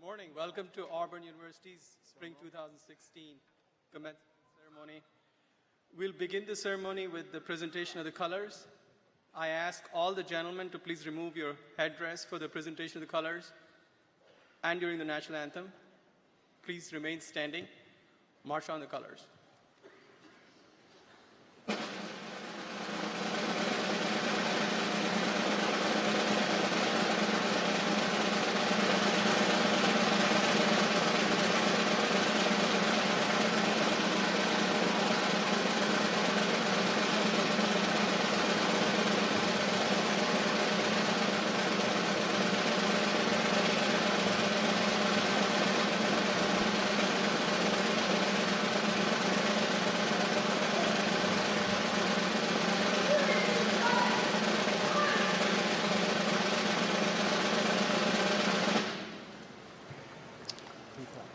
morning. Welcome to Auburn University's Spring 2016 Commencement ceremony. We'll begin the ceremony with the presentation of the colors. I ask all the gentlemen to please remove your headdress for the presentation of the colors and during the national anthem. Please remain standing. March on the colors.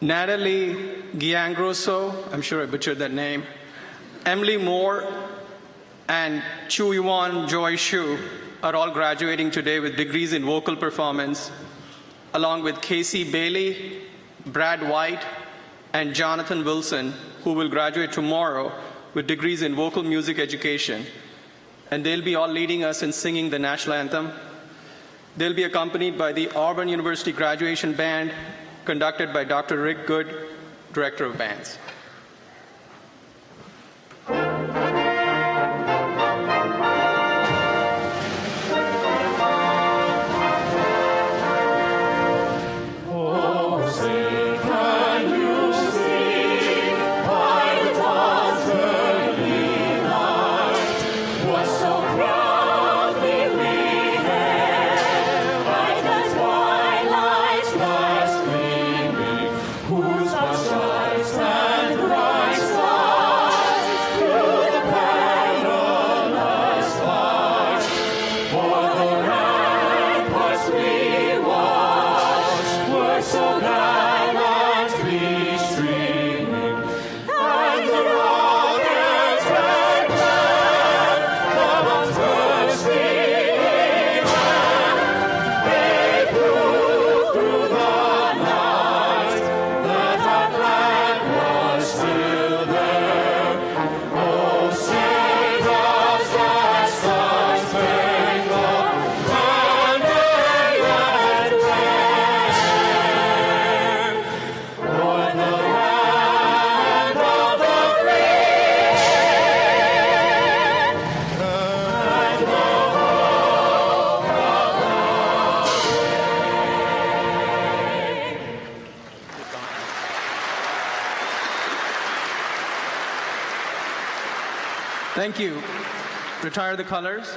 Natalie Giangrosso, I'm sure I butchered that name, Emily Moore, and Chu Yuan Joy Shu are all graduating today with degrees in vocal performance, along with Casey Bailey, Brad White, and Jonathan Wilson, who will graduate tomorrow with degrees in vocal music education. And they'll be all leading us in singing the national anthem. They'll be accompanied by the Auburn University Graduation Band, conducted by Dr. Rick Good, Director of Bands. Thank you. Retire the colors.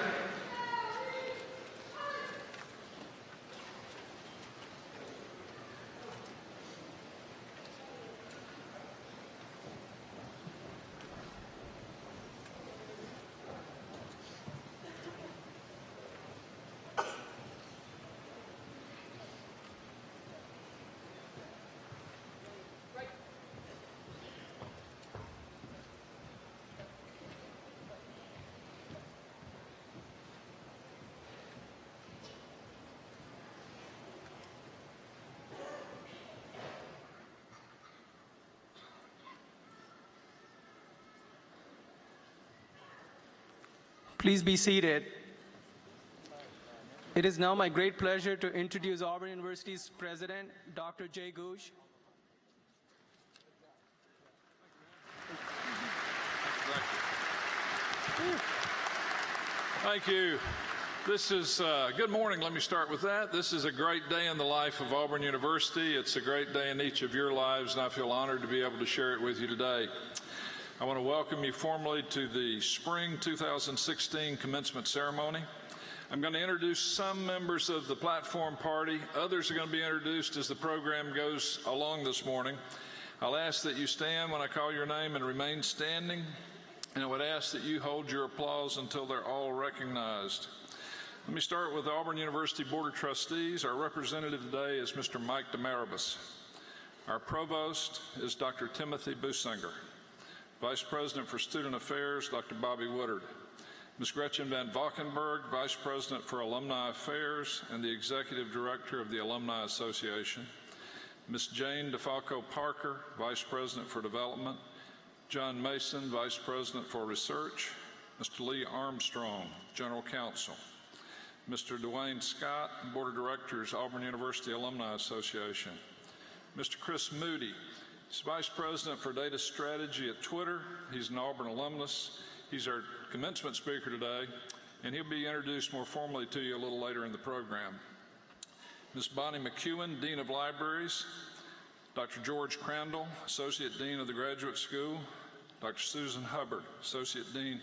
Please be seated. It is now my great pleasure to introduce Auburn University's president, Dr. Jay Gooch. Thank you. This is, good morning, let me start with that. This is a great day in the life of Auburn University. It's a great day in each of your lives, and I feel honored to be able to share it with you today. I want to welcome you formally to the Spring 2016 Commencement ceremony. I'm going to introduce some members of the platform party. Others are going to be introduced as the program goes along this morning. I'll ask that you stand when I call your name and remain standing, and I would ask that you hold your applause until they're all recognized. Let me start with the Auburn University Board of Trustees. Our representative today is Mr. Mike Demaribus. Our provost is Dr. Timothy Businger. Vice President for Student Affairs, Dr. Bobby Woodard. Ms. Gretchen Van Valkenburg, Vice President for Alumni Affairs and the Executive Director of the Alumni Association. Ms. Jane DeFalco Parker, Vice President for Development, John Mason, Vice President for Research, Mr. Lee Armstrong, General Counsel, Mr. Dwayne Scott, Board of Directors, Auburn University Alumni Association, Mr. Chris Moody, he's Vice President for Data Strategy at Twitter. He's an Auburn alumnus. He's our commencement speaker today, and he'll be introduced more formally to you a little later in the program. Ms. Bonnie McEwen, Dean of Libraries, Dr. George Crandall, Associate Dean of the Graduate School, Dr. Susan Hubbard, Associate Dean,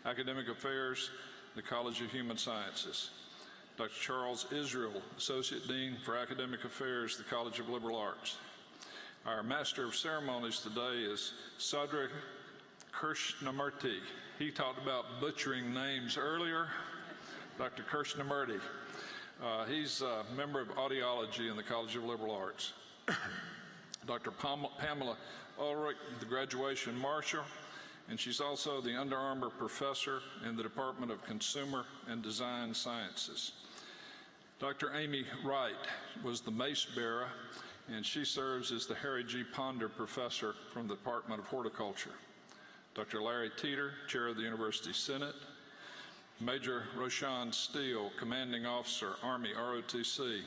Academic Affairs, the College of Human Sciences, Dr. Charles Israel, Associate Dean for Academic Affairs, the College of Liberal Arts. Our Master of Ceremonies today is Sadra Krishnamurti. He talked about butchering names earlier. Dr. Krishnamurti. He's a member of Audiology in the College of Liberal Arts. Dr. Pamela Ulrich, the Graduation Marshal, and she's also the Under Armour Professor in the Department of Consumer and Design Sciences. Dr. Amy Wright was the Mace Bearer, and she serves as the Harry G. Ponder Professor from the Department of Horticulture. Dr. Larry Teeter, Chair of the University Senate. Major Roshan Steele, Commanding Officer, Army ROTC.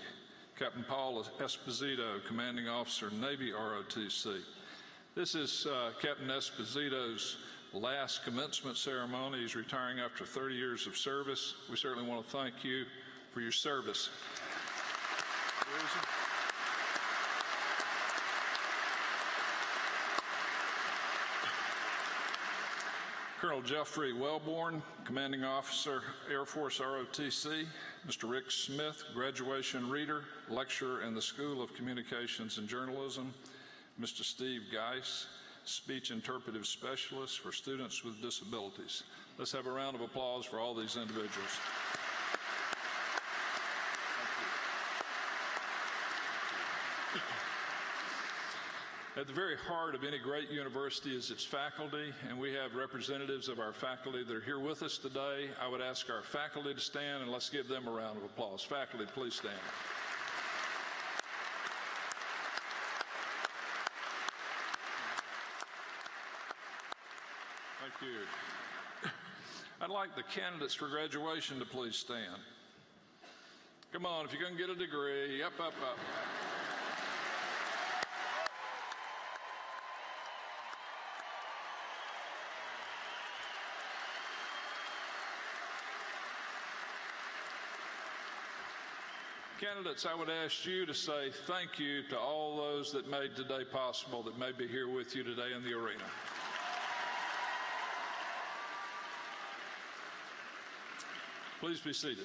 Captain Paul Esposito, Commanding Officer, Navy ROTC. This is Captain Esposito's last commencement ceremony. He's retiring after 30 years of service. We certainly want to thank you for your service. Colonel Jeffrey Wellborn, Commanding Officer, Air Force ROTC. Mr. Rick Smith, Graduation Reader, Lecturer in the School of Communications and Journalism. Mr. Steve Geis, Speech Interpretive Specialist for Students with Disabilities. Let's have a round of applause for all these individuals. At the very heart of any great university is its faculty, and we have representatives of our faculty that are here with us today. I would ask our faculty to stand, and let's give them a round of applause. Faculty, please stand. Thank you. I'd like the candidates for graduation to please stand. Come on, if you're going to get a degree, up, up, up. Candidates, I would ask you to say thank you to all those that made today possible, that may be here with you today in the arena. Please be seated.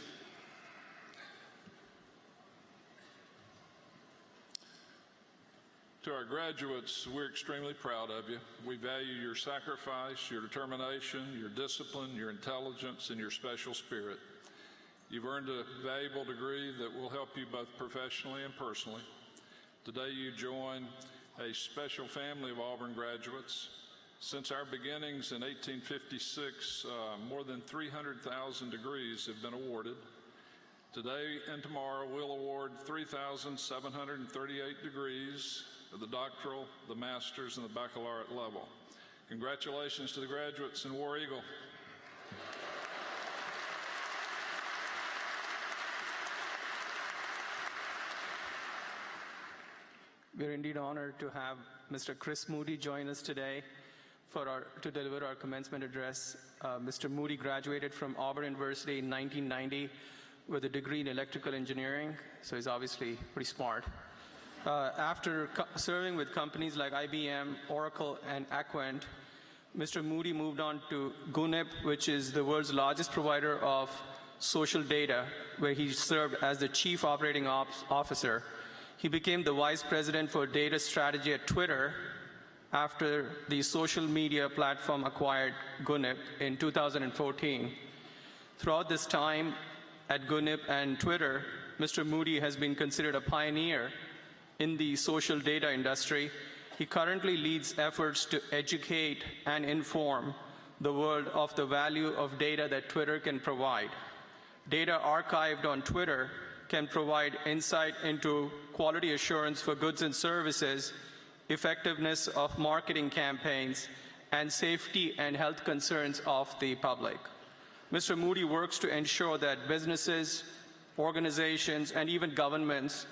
To our graduates, we're extremely proud of you. We value your sacrifice, your determination, your discipline, your intelligence, and your special spirit. You've earned a valuable degree that will help you both professionally and personally. Today you join a special family of Auburn graduates. Since our beginnings in 1856, more than 300,000 degrees have been awarded. Today and tomorrow we'll award 3,738 degrees at the doctoral, the master's, and the baccalaureate level. Congratulations to the graduates in War Eagle. We're indeed honored to have Mr. Chris Moody join us today to deliver our commencement address. Mr. Moody graduated from Auburn University in 1990 with a degree in electrical engineering, so he's obviously pretty smart. After serving with companies like IBM, Oracle, and Aquent, Mr. Moody moved on to GUNIP, which is the world's largest provider of social data, where he served as the Chief Operating Officer. He became the Vice President for Data Strategy at Twitter after the social media platform acquired GUNIP in 2014. Throughout this time at GUNIP and Twitter, Mr. Moody has been considered a pioneer in the social data industry. He currently leads efforts to educate and inform the world of the value of data that Twitter can provide. Data archived on Twitter can provide insight into quality assurance for goods and services, effectiveness of marketing campaigns, and safety and health concerns of the public. Mr. Moody works to ensure that businesses, organizations, and even governments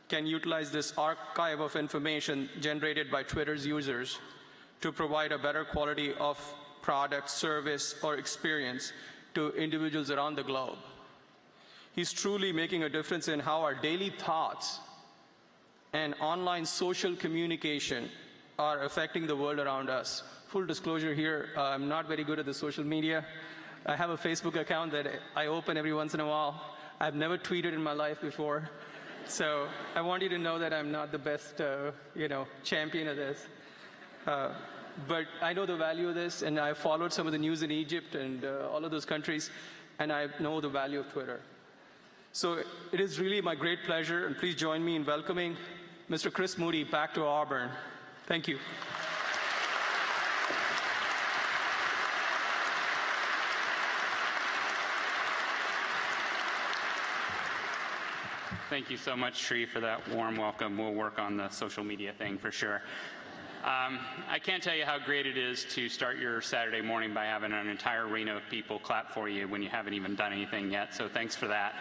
can utilize this archive of information generated by Twitter's users to provide a better quality of product, service, or experience to individuals around the globe. He's truly making a difference in how our daily thoughts and online social communication are affecting the world around us. Full disclosure here, I'm not very good at the social media. I have a Facebook account that I open every once in a while. I've never tweeted in my life before. So I want you to know that I'm not the best, champion of this. But I know the value of this, and I followed some of the news in Egypt and all of those countries, and I know the value of Twitter. So it is really my great pleasure, and please join me in welcoming Mr. Chris Moody back to Auburn. Thank you. Thank you so much, Sri, for that warm welcome. We'll work on the social media thing for sure. I can't tell you how great it is to start your Saturday morning by having an entire arena of people clap for you when you haven't even done anything yet, so thanks for that.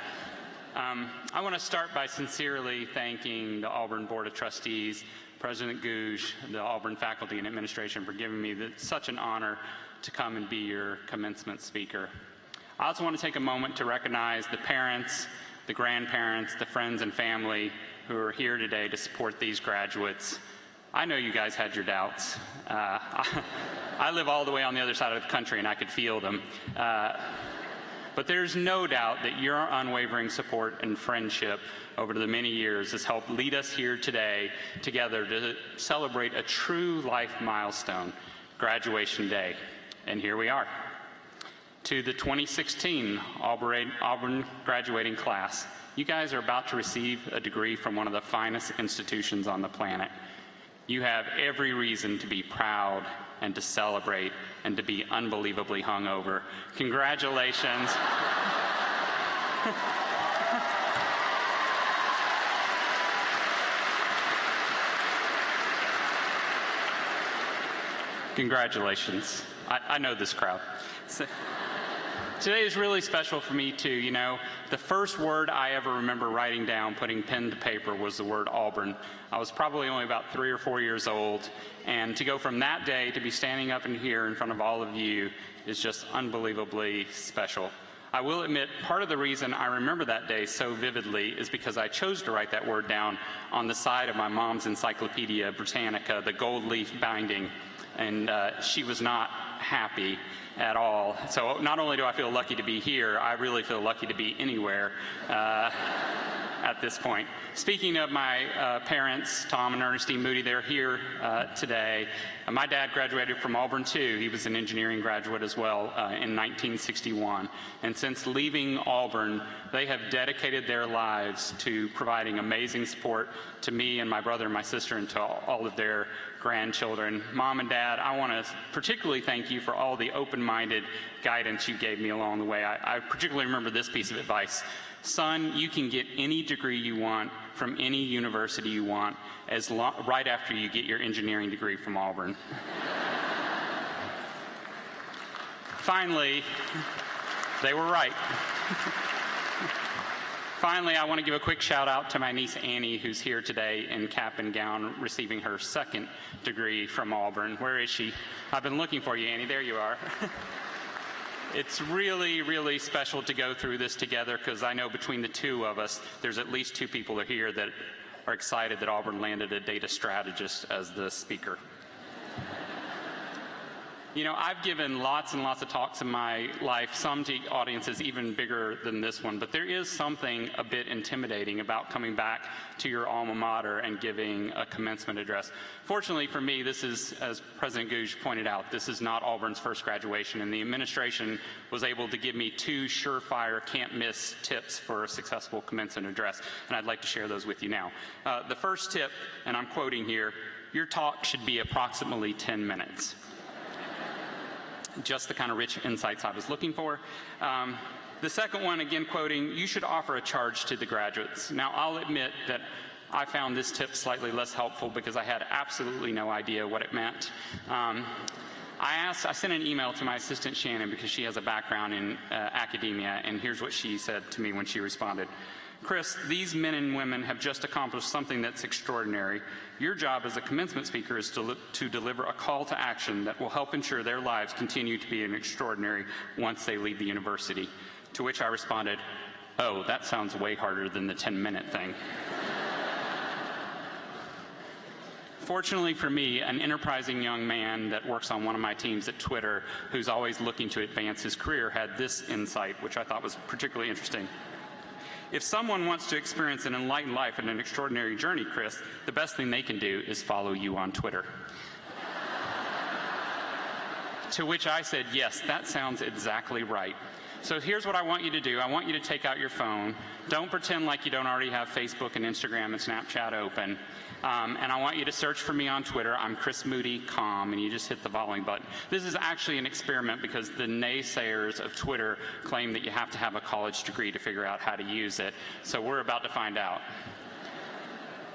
I want to start by sincerely thanking the Auburn Board of Trustees, President Gouge, the Auburn faculty and administration for giving me such an honor to come and be your commencement speaker. I also want to take a moment to recognize the parents, the grandparents, the friends and family who are here today to support these graduates. I know you guys had your doubts. I live all the way on the other side of the country and I could feel them. But there's no doubt that your unwavering support and friendship over the many years has helped lead us here today together to celebrate a true life milestone, graduation day. And here we are. To the 2016 Auburn graduating class, you guys are about to receive a degree from one of the finest institutions on the planet. You have every reason to be proud and to celebrate and to be unbelievably hungover. Congratulations. Congratulations. I know this crowd. Today is really special for me too. You know, the first word I ever remember writing down, putting pen to paper, was the word Auburn. I was probably only about 3 or 4 years old, and to go from that day to be standing up in here in front of all of you is just unbelievably special. I will admit, part of the reason I remember that day so vividly is because I chose to write that word down on the side of my mom's Encyclopedia Britannica, the gold leaf binding, and she was not happy at all. So not only do I feel lucky to be here, I really feel lucky to be anywhere at this point. Speaking of my parents, Tom and Ernestine Moody, they're here today. My dad graduated from Auburn too. He was an engineering graduate as well in 1961. And since leaving Auburn, they have dedicated their lives to providing amazing support to me and my brother and my sister and to all of their grandchildren. Mom and Dad, I want to particularly thank you for all the open-minded guidance you gave me along the way. I particularly remember this piece of advice. Son, you can get any degree you want from any university you want right after you get your engineering degree from Auburn. Finally, they were right. Finally, I want to give a quick shout out to my niece Annie, who's here today in cap and gown receiving her second degree from Auburn. Where is she? I've been looking for you, Annie. There you are. It's really, really special to go through this together because I know between the two of us, there's at least 2 people here that are excited that Auburn landed a data strategist as the speaker. You know, I've given lots and lots of talks in my life, some to audiences even bigger than this one, but there is something a bit intimidating about coming back to your alma mater and giving a commencement address. Fortunately for me, this is, as President Gouge pointed out, this is not Auburn's first graduation, and the administration was able to give me 2 surefire can't-miss tips for a successful commencement address, and I'd like to share those with you now. The first tip, and I'm quoting here, your talk should be approximately 10 minutes. Just the kind of rich insights I was looking for. The second one, again quoting, you should offer a charge to the graduates. Now, I'll admit that I found this tip slightly less helpful because I had absolutely no idea what it meant. I sent an email to my assistant Shannon because she has a background in academia, and here's what she said to me when she responded. Chris, these men and women have just accomplished something that's extraordinary. Your job as a commencement speaker is to deliver a call to action that will help ensure their lives continue to be extraordinary once they leave the university. To which I responded, oh, that sounds way harder than the 10-minute thing. Fortunately for me, an enterprising young man that works on one of my teams at Twitter, who's always looking to advance his career, had this insight, which I thought was particularly interesting. If someone wants to experience an enlightened life and an extraordinary journey, Chris, the best thing they can do is follow you on Twitter. To which I said, yes, that sounds exactly right. So here's what I want you to do. I want you to take out your phone. Don't pretend like you don't already have Facebook and Instagram and Snapchat open. And I want you to search for me on Twitter. I'm Chris Moody, com, and you just hit the following button. This is actually an experiment because the naysayers of Twitter claim that you have to have a college degree to figure out how to use it. So we're about to find out.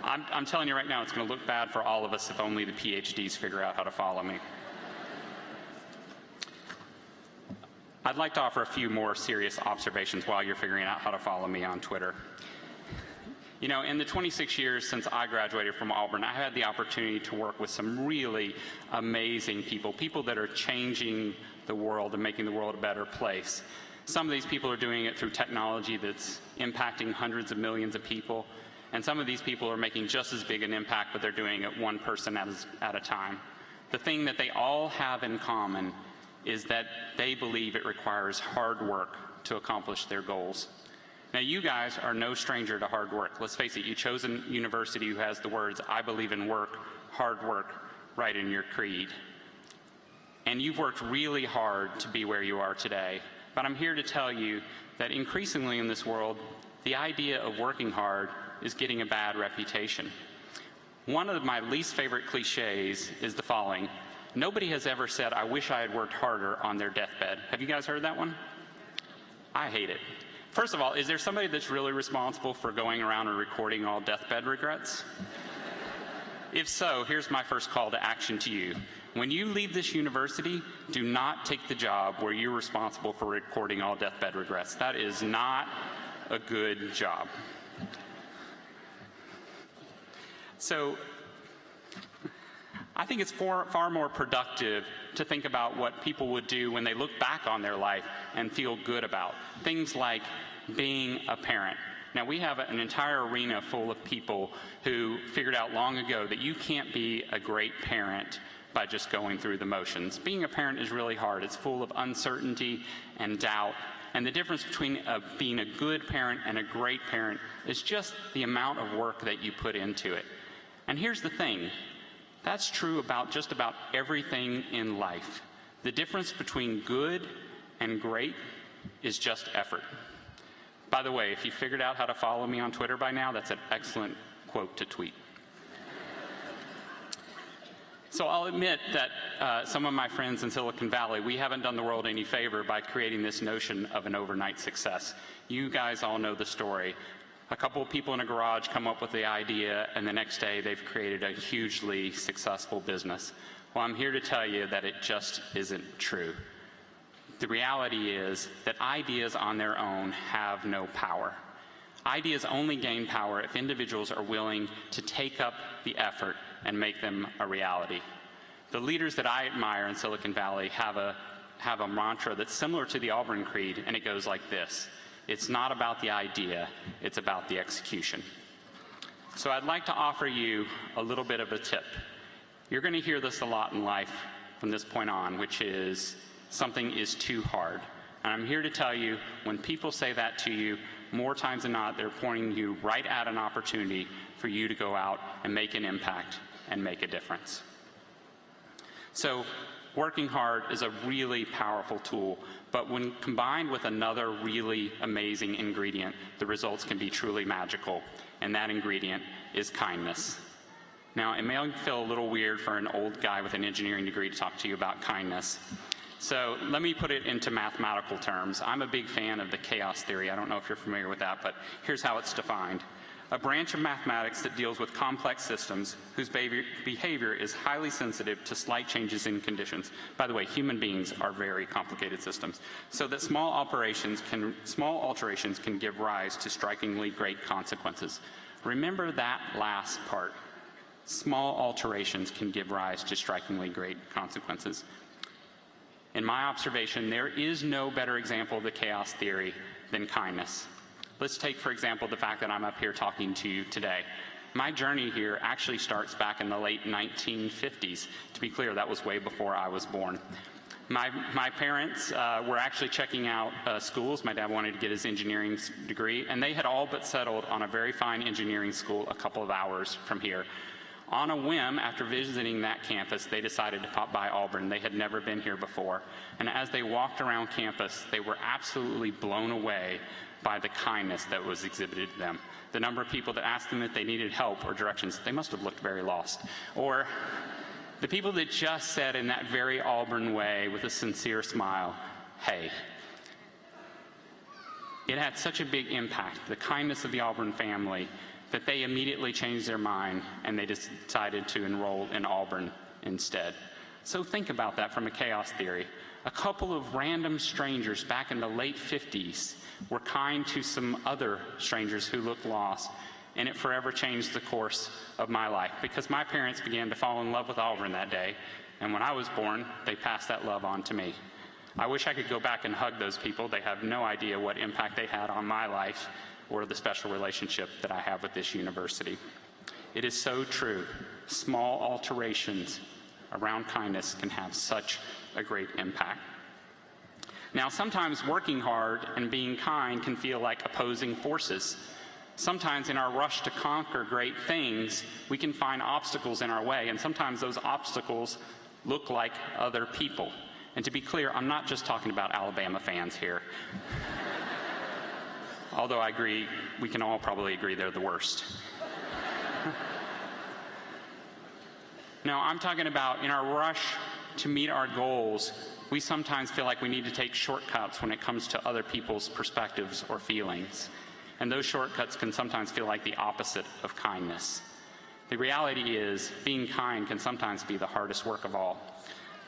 I'm telling you right now, it's going to look bad for all of us if only the PhDs figure out how to follow me. I'd like to offer a few more serious observations while you're figuring out how to follow me on Twitter. You know, in the 26 years since I graduated from Auburn, I had the opportunity to work with some really amazing people that are changing the world and making the world a better place. Some of these people are doing it through technology that's impacting hundreds of millions of people, and some of these people are making just as big an impact, but they're doing it one person at a time. The thing that they all have in common is that they believe it requires hard work to accomplish their goals. Now, you guys are no stranger to hard work. Let's face it, you chose a university who has the words, I believe in work, hard work, right in your creed. And you've worked really hard to be where you are today. But I'm here to tell you that increasingly in this world, the idea of working hard is getting a bad reputation. One of my least favorite cliches is the following. Nobody has ever said, I wish I had worked harder on their deathbed. Have you guys heard that one? I hate it. First of all, is there somebody that's really responsible for going around and recording all deathbed regrets? If so, here's my first call to action to you. When you leave this university, do not take the job where you're responsible for recording all deathbed regrets. That is not a good job. So, I think it's far more productive to think about what people would do when they look back on their life and feel good about. Things like being a parent. Now, we have an entire arena full of people who figured out long ago that you can't be a great parent by just going through the motions. Being a parent is really hard. It's full of uncertainty and doubt. And the difference between being a good parent and a great parent is just the amount of work that you put into it. And here's the thing. That's true about just about everything in life. The difference between good and great is just effort. By the way, if you figured out how to follow me on Twitter by now, that's an excellent quote to tweet. So I'll admit that some of my friends in Silicon Valley, we haven't done the world any favor by creating this notion of an overnight success. You guys all know the story. A couple of people in a garage come up with the idea, and the next day they've created a hugely successful business. Well, I'm here to tell you that it just isn't true. The reality is that ideas on their own have no power. Ideas only gain power if individuals are willing to take up the effort and make them a reality. The leaders that I admire in Silicon Valley have a mantra that's similar to the Auburn Creed, and it goes like this. It's not about the idea, it's about the execution. So I'd like to offer you a little bit of a tip. You're going to hear this a lot in life from this point on, which is something is too hard. And I'm here to tell you, when people say that to you, more times than not, they're pointing you right at an opportunity for you to go out and make an impact and make a difference. So working hard is a really powerful tool, but when combined with another really amazing ingredient, the results can be truly magical, and that ingredient is kindness. Now, it may feel a little weird for an old guy with an engineering degree to talk to you about kindness. So let me put it into mathematical terms. I'm a big fan of the chaos theory. I don't know if you're familiar with that, but here's how it's defined. A branch of mathematics that deals with complex systems whose behavior is highly sensitive to slight changes in conditions. By the way, human beings are very complicated systems. So that small alterations can give rise to strikingly great consequences. Remember that last part. Small alterations can give rise to strikingly great consequences. In my observation, there is no better example of the chaos theory than kindness. Let's take, for example, the fact that I'm up here talking to you today. My journey here actually starts back in the late 1950s. To be clear, that was way before I was born. My parents were actually checking out schools. My dad wanted to get his engineering degree, and they had all but settled on a very fine engineering school a couple of hours from here. On a whim, after visiting that campus, they decided to pop by Auburn. They had never been here before. And as they walked around campus, they were absolutely blown away by the kindness that was exhibited to them. The number of people that asked them if they needed help or directions, they must have looked very lost. Or the people that just said in that very Auburn way with a sincere smile, hey. It had such a big impact, the kindness of the Auburn family, that they immediately changed their mind and they decided to enroll in Auburn instead. So think about that from a chaos theory. A couple of random strangers back in the late 50s were kind to some other strangers who looked lost, and it forever changed the course of my life because my parents began to fall in love with Auburn that day, and when I was born, they passed that love on to me. I wish I could go back and hug those people. They have no idea what impact they had on my life or the special relationship that I have with this university. It is so true. Small alterations around kindness can have such a great impact. Now, sometimes working hard and being kind can feel like opposing forces. Sometimes in our rush to conquer great things, we can find obstacles in our way, and sometimes those obstacles look like other people. And to be clear, I'm not just talking about Alabama fans here. Although I agree, we can all probably agree they're the worst. No, I'm talking about in our rush to meet our goals, we sometimes feel like we need to take shortcuts when it comes to other people's perspectives or feelings. And those shortcuts can sometimes feel like the opposite of kindness. The reality is, being kind can sometimes be the hardest work of all.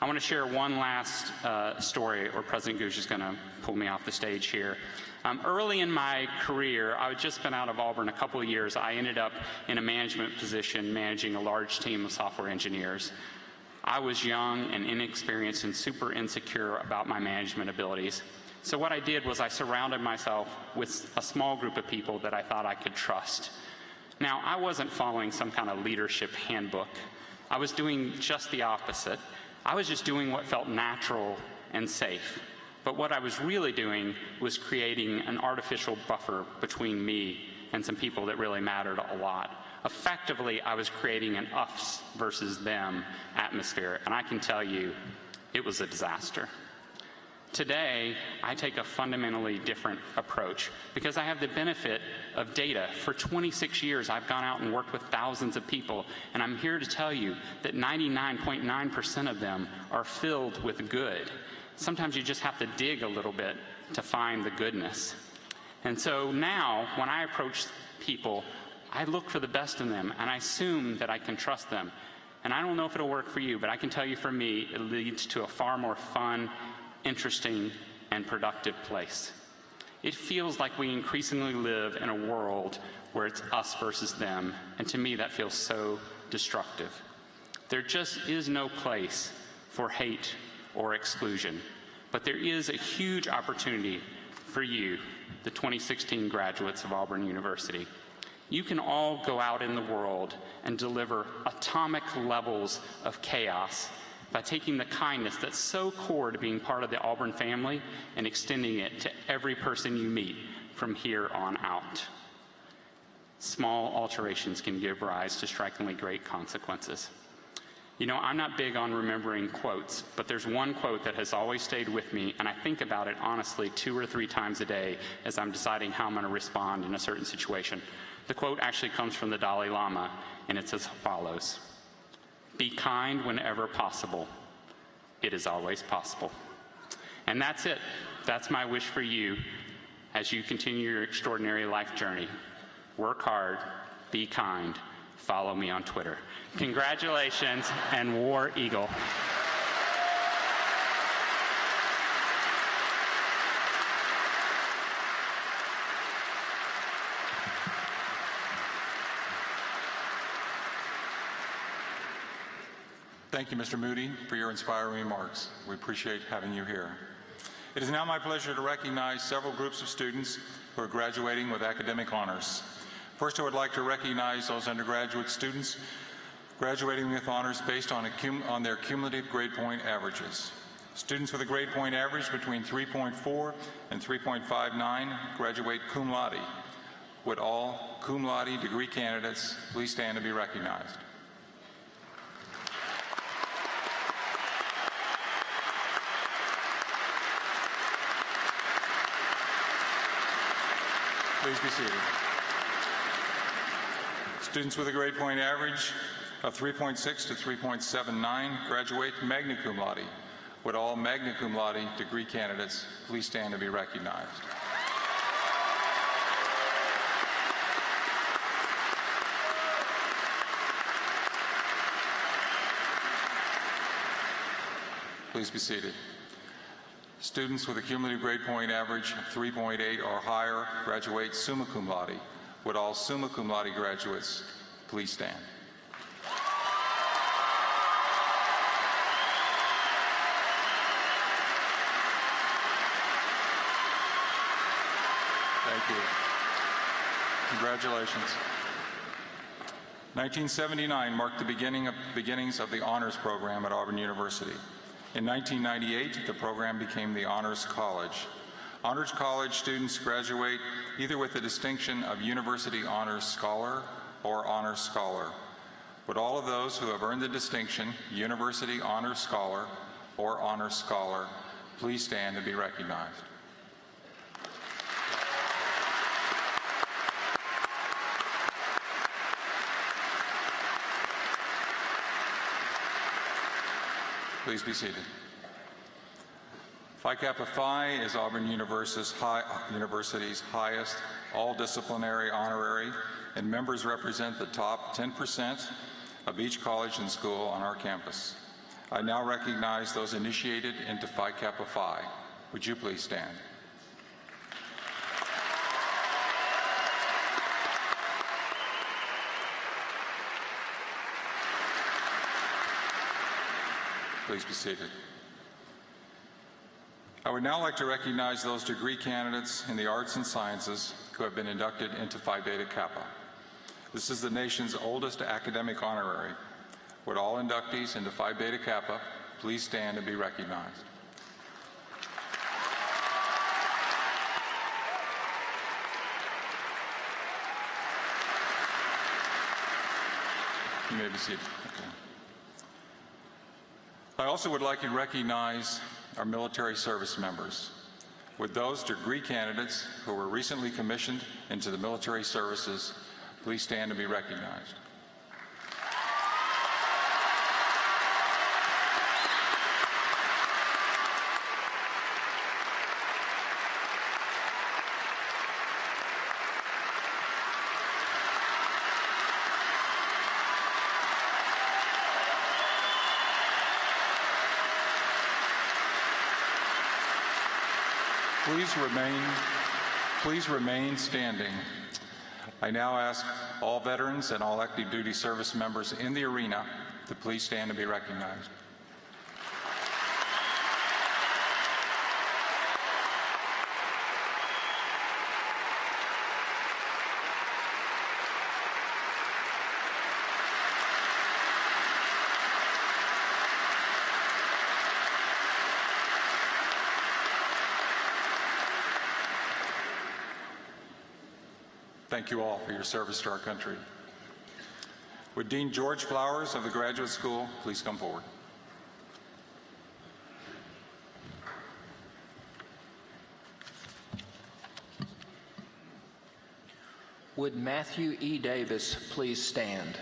I want to share one last story, or President Gooch is going to pull me off the stage here. Early in my career, I had just been out of Auburn a couple of years. I ended up in a management position managing a large team of software engineers. I was young and inexperienced and super insecure about my management abilities. So what I did was I surrounded myself with a small group of people that I thought I could trust. Now, I wasn't following some kind of leadership handbook. I was doing just the opposite. I was just doing what felt natural and safe. But what I was really doing was creating an artificial buffer between me and some people that really mattered a lot. Effectively, I was creating an us versus them atmosphere, and I can tell you, it was a disaster. Today, I take a fundamentally different approach because I have the benefit of data. For 26 years, I've gone out and worked with thousands of people, and I'm here to tell you that 99.9% of them are filled with good. Sometimes you just have to dig a little bit to find the goodness. And so now, when I approach people, I look for the best in them, and I assume that I can trust them. And I don't know if it'll work for you, but I can tell you for me, it leads to a far more fun, interesting, and productive place. It feels like we increasingly live in a world where it's us versus them, and to me that feels so destructive. There just is no place for hate or exclusion, but there is a huge opportunity for you, the 2016 graduates of Auburn University. You can all go out in the world and deliver atomic levels of chaos by taking the kindness that's so core to being part of the Auburn family and extending it to every person you meet from here on out. Small alterations can give rise to strikingly great consequences. You know, I'm not big on remembering quotes, but there's one quote that has always stayed with me, and I think about it honestly 2 or 3 times a day as I'm deciding how I'm going to respond in a certain situation. The quote actually comes from the Dalai Lama, and it's as follows: "Be kind whenever possible. It is always possible." And that's it. That's my wish for you as you continue your extraordinary life journey. Work hard, be kind, follow me on Twitter. Congratulations, and War Eagle. Thank you, Mr. Moody, for your inspiring remarks. We appreciate having you here. It is now my pleasure to recognize several groups of students who are graduating with academic honors. First, I would like to recognize those undergraduate students graduating with honors based on their cumulative grade point averages. Students with a grade point average between 3.4 and 3.59 graduate cum laude. Would all cum laude degree candidates please stand to be recognized? Please be seated. Students with a grade point average of 3.6 to 3.79 graduate magna cum laude. Would all magna cum laude degree candidates please stand to be recognized? Please be seated. Students with a cumulative grade point average of 3.8 or higher graduate summa cum laude. Would all summa cum laude graduates please stand? Thank you. Congratulations. 1979 marked the beginnings of the honors program at Auburn University. In 1998, the program became the Honors College. Honors College students graduate either with the distinction of University Honors Scholar or Honors Scholar. Would all of those who have earned the distinction University Honors Scholar or Honors Scholar please stand to be recognized? Please be seated. Phi Kappa Phi is Auburn University's highest all-disciplinary honorary, and members represent the top 10% of each college and school on our campus. I now recognize those initiated into Phi Kappa Phi. Would you please stand? Please be seated. I would now like to recognize those degree candidates in the arts and sciences who have been inducted into Phi Beta Kappa. This is the nation's oldest academic honorary. Would all inductees into Phi Beta Kappa please stand and be recognized? You may be seated. Okay. I also would like to recognize our military service members. Would those degree candidates who were recently commissioned into the military services please stand to be recognized? Please remain standing. I now ask all veterans and all active duty service members in the arena to please stand and be recognized. Thank you all for your service to our country. Would Dean George Flowers of the Graduate School please come forward? Would Matthew E. Davis please stand?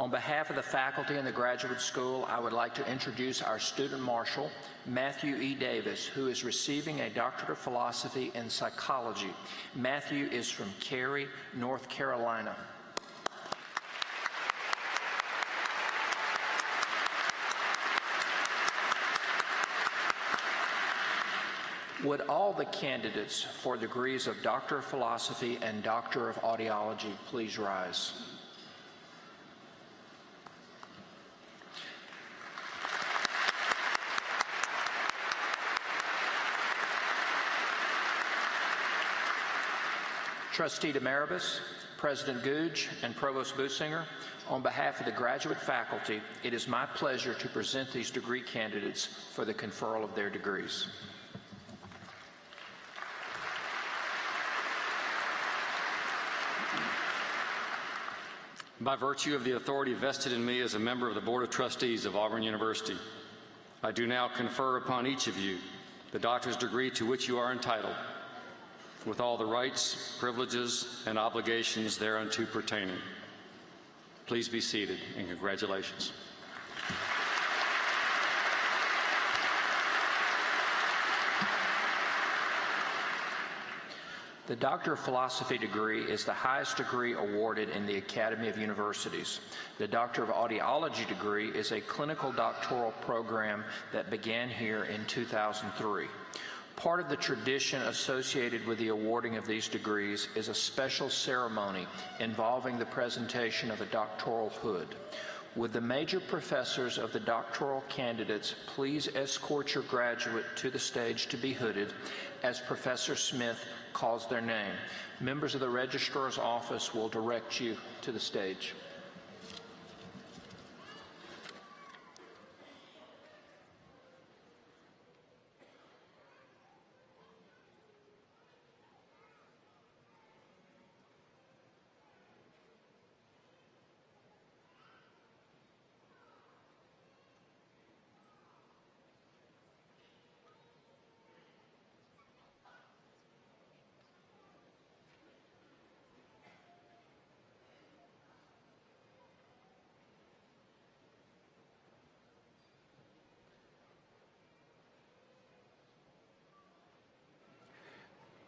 On behalf of the faculty and the graduate school, I would like to introduce our student marshal, Matthew E. Davis, who is receiving a Doctorate of Philosophy in Psychology. Matthew is from Cary, North Carolina. Would all the candidates for degrees of Doctor of Philosophy and Doctor of Audiology please rise? Trustee Demaribus, President Googe, and Provost Businger, on behalf of the graduate faculty, it is my pleasure to present these degree candidates for the conferral of their degrees. By virtue of the authority vested in me as a member of the Board of Trustees of Auburn University, I do now confer upon each of you the doctor's degree to which you are entitled, with all the rights, privileges, and obligations thereunto pertaining. Please be seated, and congratulations. The Doctor of Philosophy degree is the highest degree awarded in the Academy of Universities. The Doctor of Audiology degree is a clinical doctoral program that began here in 2003. Part of the tradition associated with the awarding of these degrees is a special ceremony involving the presentation of a doctoral hood. Would the major professors of the doctoral candidates please escort your graduate to the stage to be hooded as Professor Smith calls their name. Members of the Registrar's Office will direct you to the stage.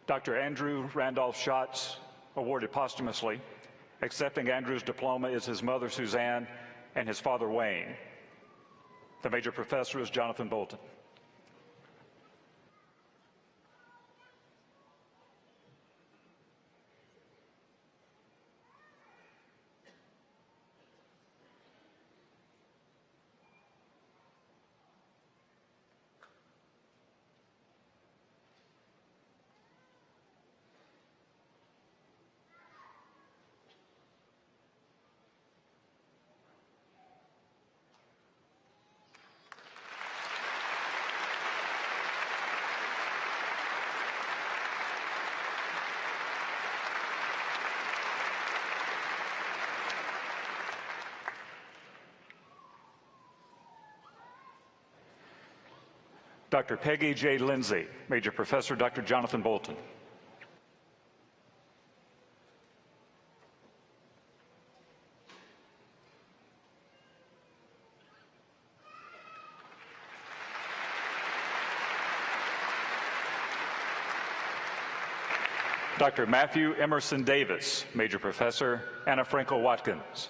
Dr. Andrew Randolph Schatz, awarded posthumously. Accepting Andrew's diploma is his mother, Suzanne, and his father, Wayne. The major professor is Jonathan Bolton. Dr. Peggy J. Lindsay, Major Professor Dr. Jonathan Bolton. Dr. Matthew Emerson Davis, Major Professor Anna Frankel Watkins.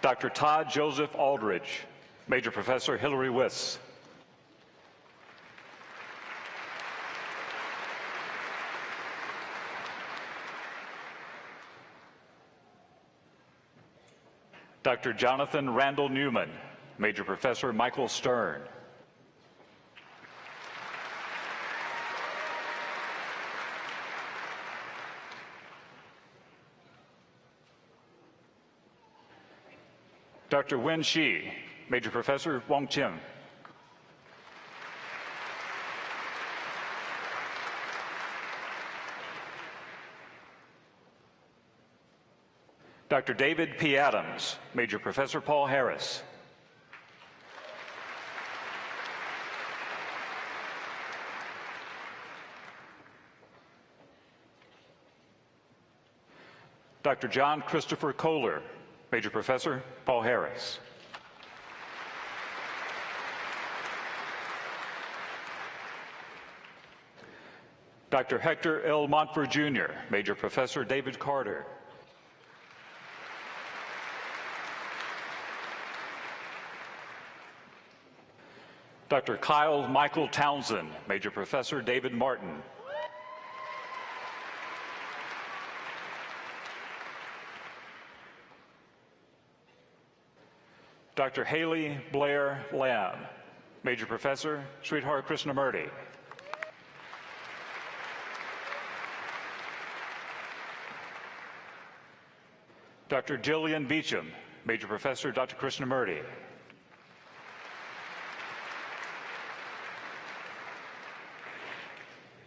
Dr. Todd Joseph Aldridge, Major Professor Hillary Wiss. Dr. Jonathan Randall Newman, Major Professor Michael Stern. Dr. Wen Shi, Major Professor Wong Chim. Dr. David P. Adams, Major Professor Paul Harris. Dr. John Christopher Kohler, Major Professor Paul Harris. Dr. Hector L. Montfort Jr., Major Professor David Carter. Dr. Kyle Michael Townsend, Major Professor David Martin. Dr. Haley Blair Lamb, Major Professor Sridhar Krishnamurti. Dr. Jillian Beecham, Major Professor Dr. Krishnamurti.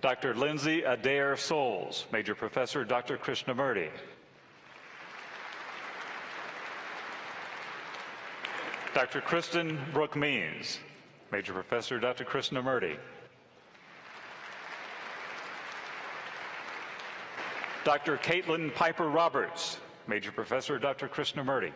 Dr. Lindsay Adair Souls, Major Professor Dr. Krishnamurti. Dr. Kristen Brooke Means, Major Professor Dr. Krishnamurti. Dr. Caitlin Piper Roberts, Major Professor Dr. Krishnamurti.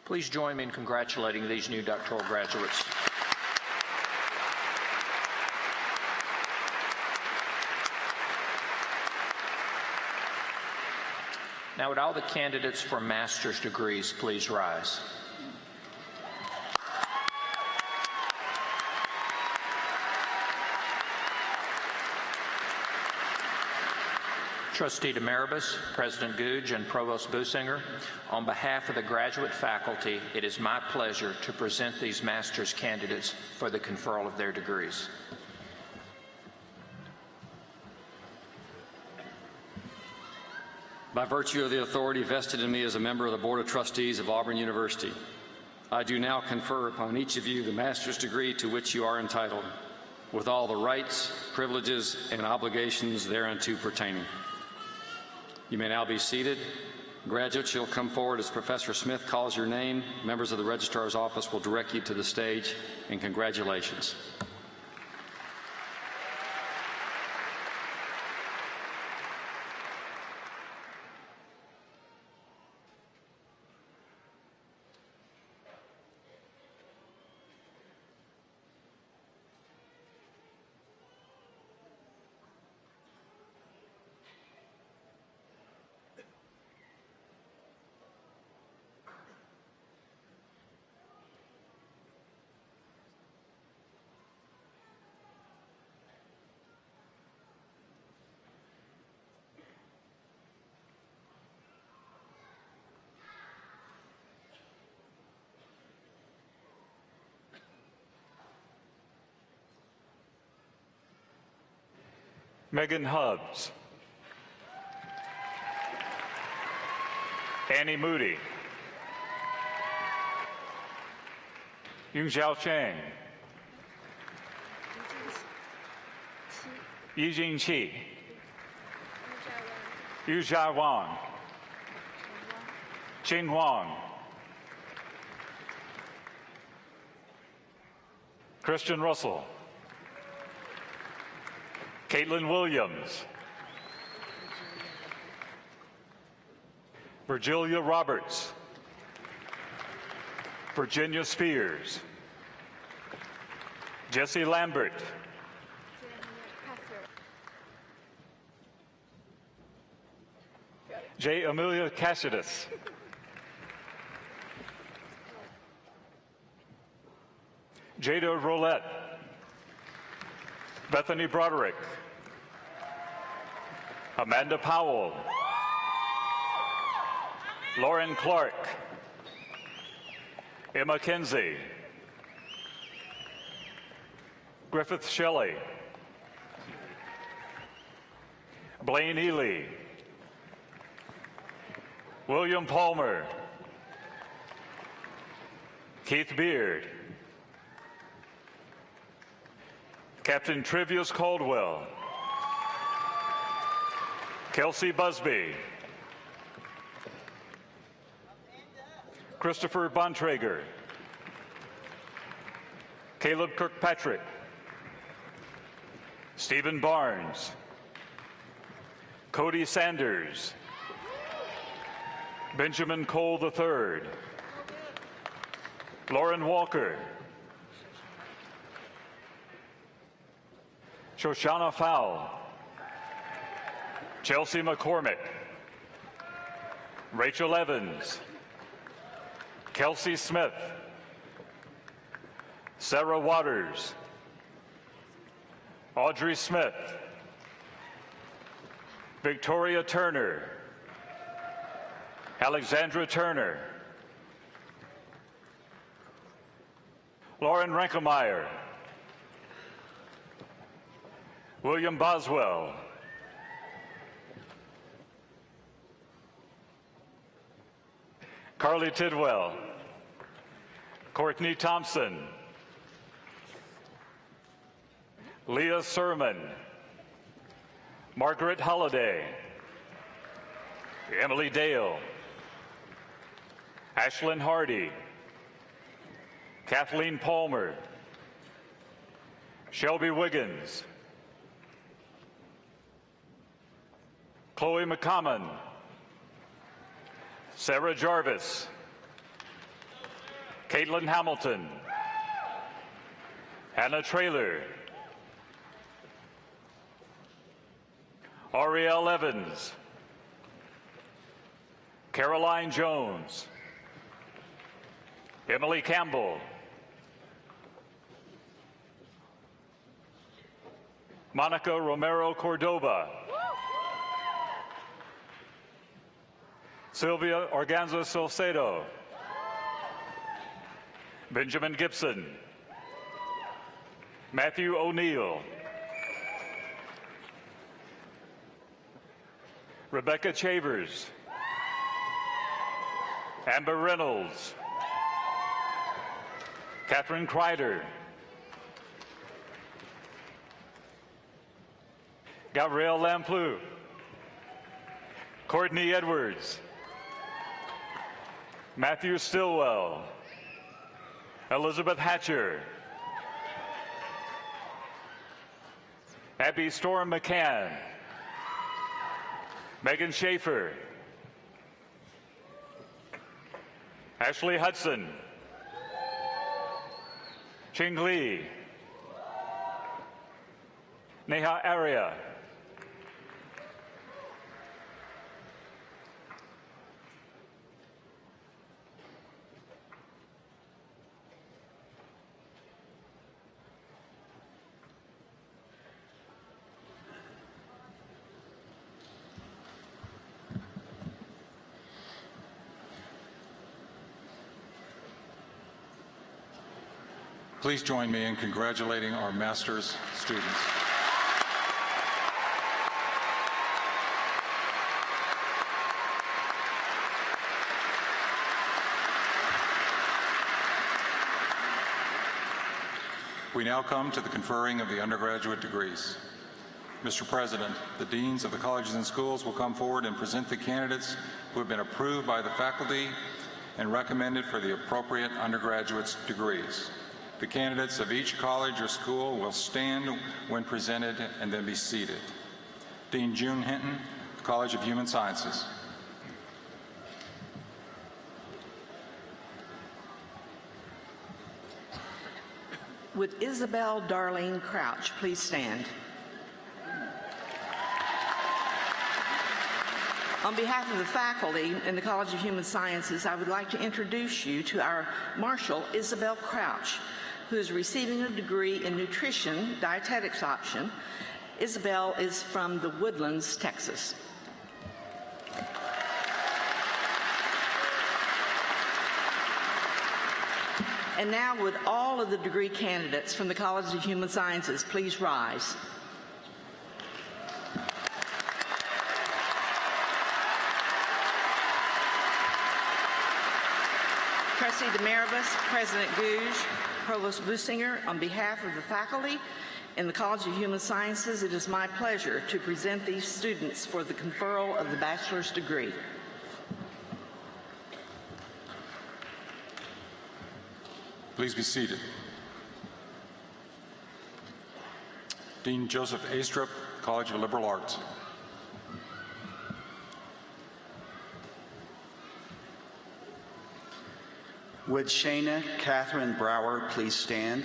Please join me in congratulating these new doctoral graduates. Now, would all the candidates for master's degrees please rise? Trustee Demeribus, President Googe, and Provost Businger, on behalf of the graduate faculty, it is my pleasure to present these master's candidates for the conferral of their degrees. By virtue of the authority vested in me as a member of the Board of Trustees of Auburn University, I do now confer upon each of you the master's degree to which you are entitled, with all the rights, privileges, and obligations thereunto pertaining. You may now be seated. Graduates, you'll come forward as Professor Smith calls your name. Members of the Registrar's Office will direct you to the stage, and congratulations. Megan Hubbs. Annie Moody. Yunxiao Cheng. Yijing Qi. Yuzhai Wang. Qin Huang. Christian Russell. Caitlin Williams. Virgilia Roberts. Virginia Spears. Jesse Lambert. J. Amelia Cassidas. Jada Roulette. Bethany Broderick. Amanda Powell. Lauren Clark. Emma Kinsey. Griffith Shelley. Blaine Ely. William Palmer. Keith Beard, Captain Trivius Caldwell, Kelsey Busby, Christopher Bontrager, Caleb Kirkpatrick, Stephen Barnes, Cody Sanders, Benjamin Cole III, Lauren Walker, Shoshana Fowle, Chelsea McCormick, Rachel Evans, Kelsey Smith, Sarah Waters, Audrey Smith, Victoria Turner, Alexandra Turner, Lauren Rankemeyer, William Boswell, Carly Tidwell, Courtney Thompson, Leah Sermon, Margaret Holliday, Emily Dale, Ashlyn Hardy, Kathleen Palmer, Shelby Wiggins, Chloe McCommon, Sarah Jarvis, Caitlin Hamilton, Hannah Traylor, Ariel Evans, Caroline Jones, Emily Campbell, Monica Romero Cordoba, Sylvia Organza Salcedo, Benjamin Gibson, Matthew O'Neill, Rebecca Chavers, Amber Reynolds, Catherine Kreider, Gabrielle Lamplou, Courtney Edwards, Matthew Stillwell, Elizabeth Hatcher, Abby Storm McCann, Megan Schaefer, Ashley Hudson, Ching Lee, Neha Arya, Please join me in congratulating our master's students. We now come to the conferring of the undergraduate degrees. Mr. President, the deans of the colleges and schools will come forward and present the candidates who have been approved by the faculty and recommended for the appropriate undergraduate degrees. The candidates of each college or school will stand when presented and then be seated. Dean June Hinton, College of Human Sciences. Would Isabel Darlene Crouch please stand? On behalf of the faculty in the College of Human Sciences, I would like to introduce you to our Marshal, Isabel Crouch, who is receiving a degree in nutrition, dietetics option. Isabel is from the Woodlands, Texas. And now would all of the degree candidates from the College of Human Sciences please rise. Trustee Demaribus, President Gouge, Provost Businger, on behalf of the faculty in the College of Human Sciences, it is my pleasure to present these students for the conferral of the bachelor's degree. Please be seated. Dean Joseph Astrup, College of Liberal Arts. Would Shana Catherine Brower please stand?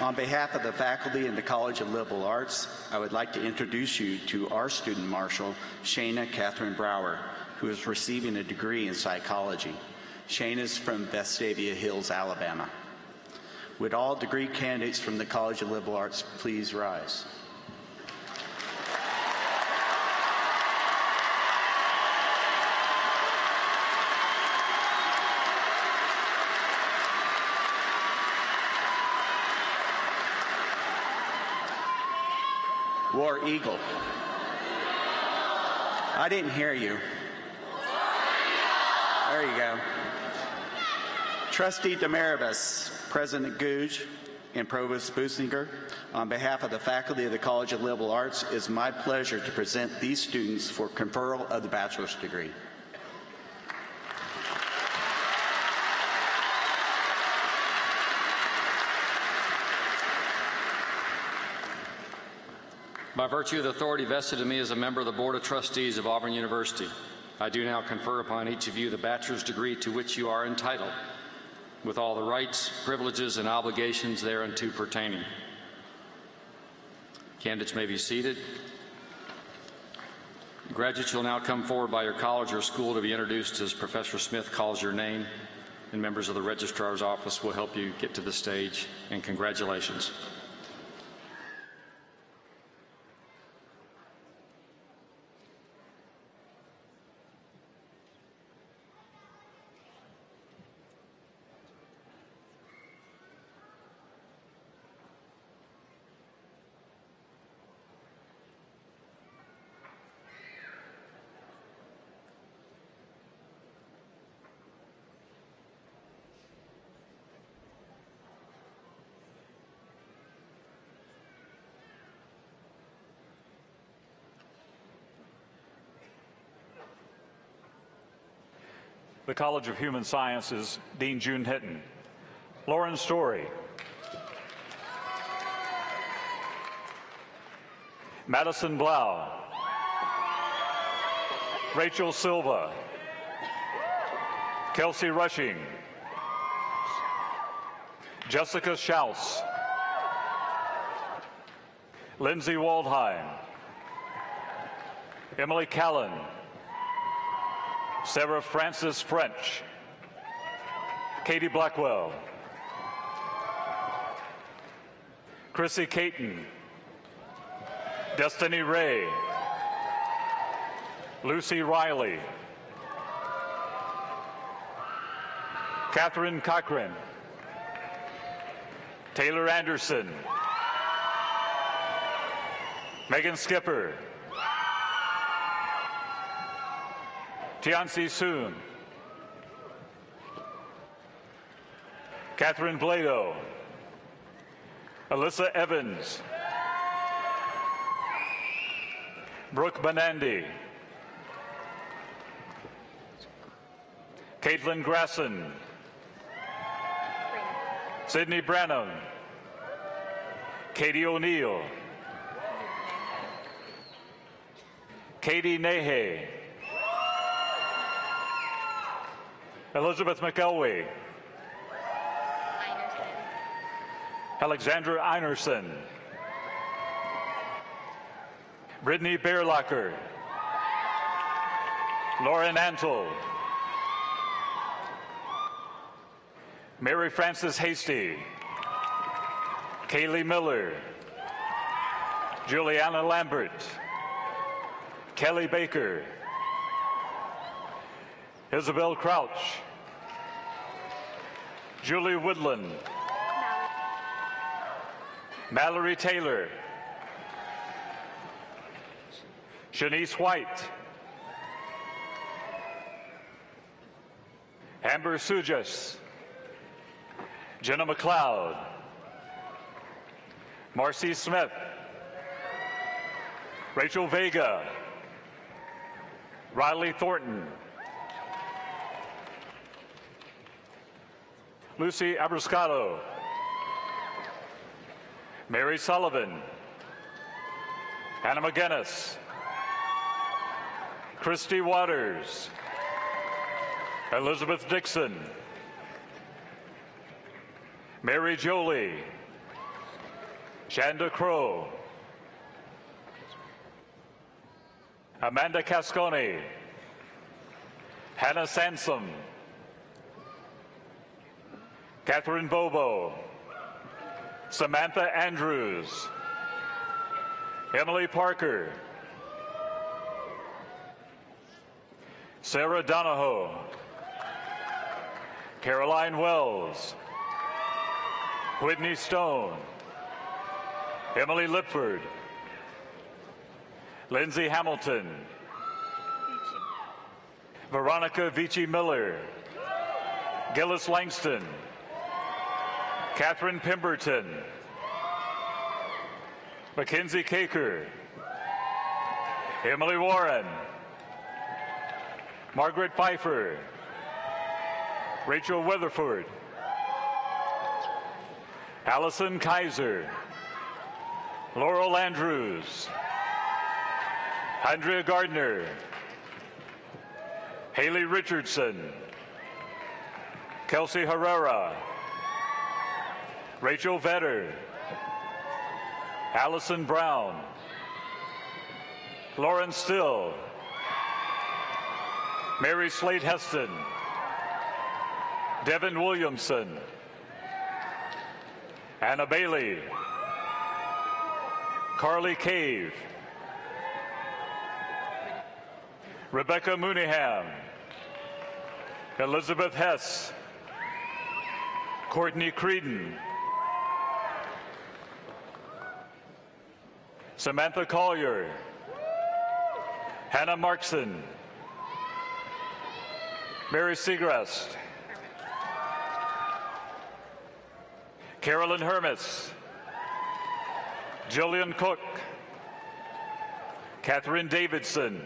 On behalf of the faculty in the College of Liberal Arts, I would like to introduce you to our student marshal, Shana Catherine Brower, who is receiving a degree in psychology. Shana is from Vestavia Hills, Alabama. Would all degree candidates from the College of Liberal Arts please rise? War Eagle. I didn't hear you. There you go. Trustee Demaribus, President Gouge, and Provost Businger, on behalf of the faculty of the College of Liberal Arts, it is my pleasure to present these students for conferral of the bachelor's degree. By virtue of the authority vested in me as a member of the Board of Trustees of Auburn University, I do now confer upon each of you the bachelor's degree to which you are entitled, with all the rights, privileges, and obligations thereunto pertaining. Candidates may be seated. Graduates will now come forward by your college or school to be introduced as Professor Smith calls your name, and members of the registrar's office will help you get to the stage, and congratulations. The College of Human Sciences, Dean June Hinton. Lauren Story. Madison Blau. Rachel Silva. Kelsey Rushing. Jessica Schaus. Lindsay Waldheim. Emily Callan. Sarah Frances French. Katie Blackwell. Chrissy Caton. Destiny Ray. Lucy Riley. Catherine Cochran. Taylor Anderson. Megan Skipper. Tianci Soon. Catherine Blado. Alyssa Evans. Brooke Benandi. Caitlin Grasson. Sydney Branham. Katie O'Neill. Katie Nahe. Elizabeth McElwee. Alexandra Einerson. Brittany Bearlocker. Lauren Antle. Mary Frances Hasty. Kaylee Miller. Juliana Lambert. Kelly Baker. Isabel Crouch. Julie Woodland. Mallory Taylor. Shanice White, Amber Sujas, Jenna McLeod, Marcy Smith, Rachel Vega, Riley Thornton, Lucy Abruscato, Mary Sullivan, Anna McGinnis, Christy Waters, Elizabeth Dixon, Mary Jolie, Shanda Crow, Amanda Cascone, Hannah Sansom, Catherine Bobo, Samantha Andrews, Emily Parker, Sarah Donahoe, Caroline Wells, Whitney Stone, Emily Lipford, Lindsay Hamilton, Veronica Vici Miller, Gillis Langston, Catherine Pemberton, Mackenzie Caker, Emily Warren, Margaret Pfeiffer, Rachel Weatherford, Allison Kaiser, Laurel Andrews, Andrea Gardner, Haley Richardson, Kelsey Herrera, Rachel Vetter, Allison Brown, Lauren Still, Mary Slade Heston, Devin Williamson, Anna Bailey, Carly Cave, Rebecca Mooneyham, Elizabeth Hess, Courtney Creedon, Samantha Collier, Hannah Markson, Mary Segrest, Carolyn Hermes, Jillian Cook, Catherine Davidson,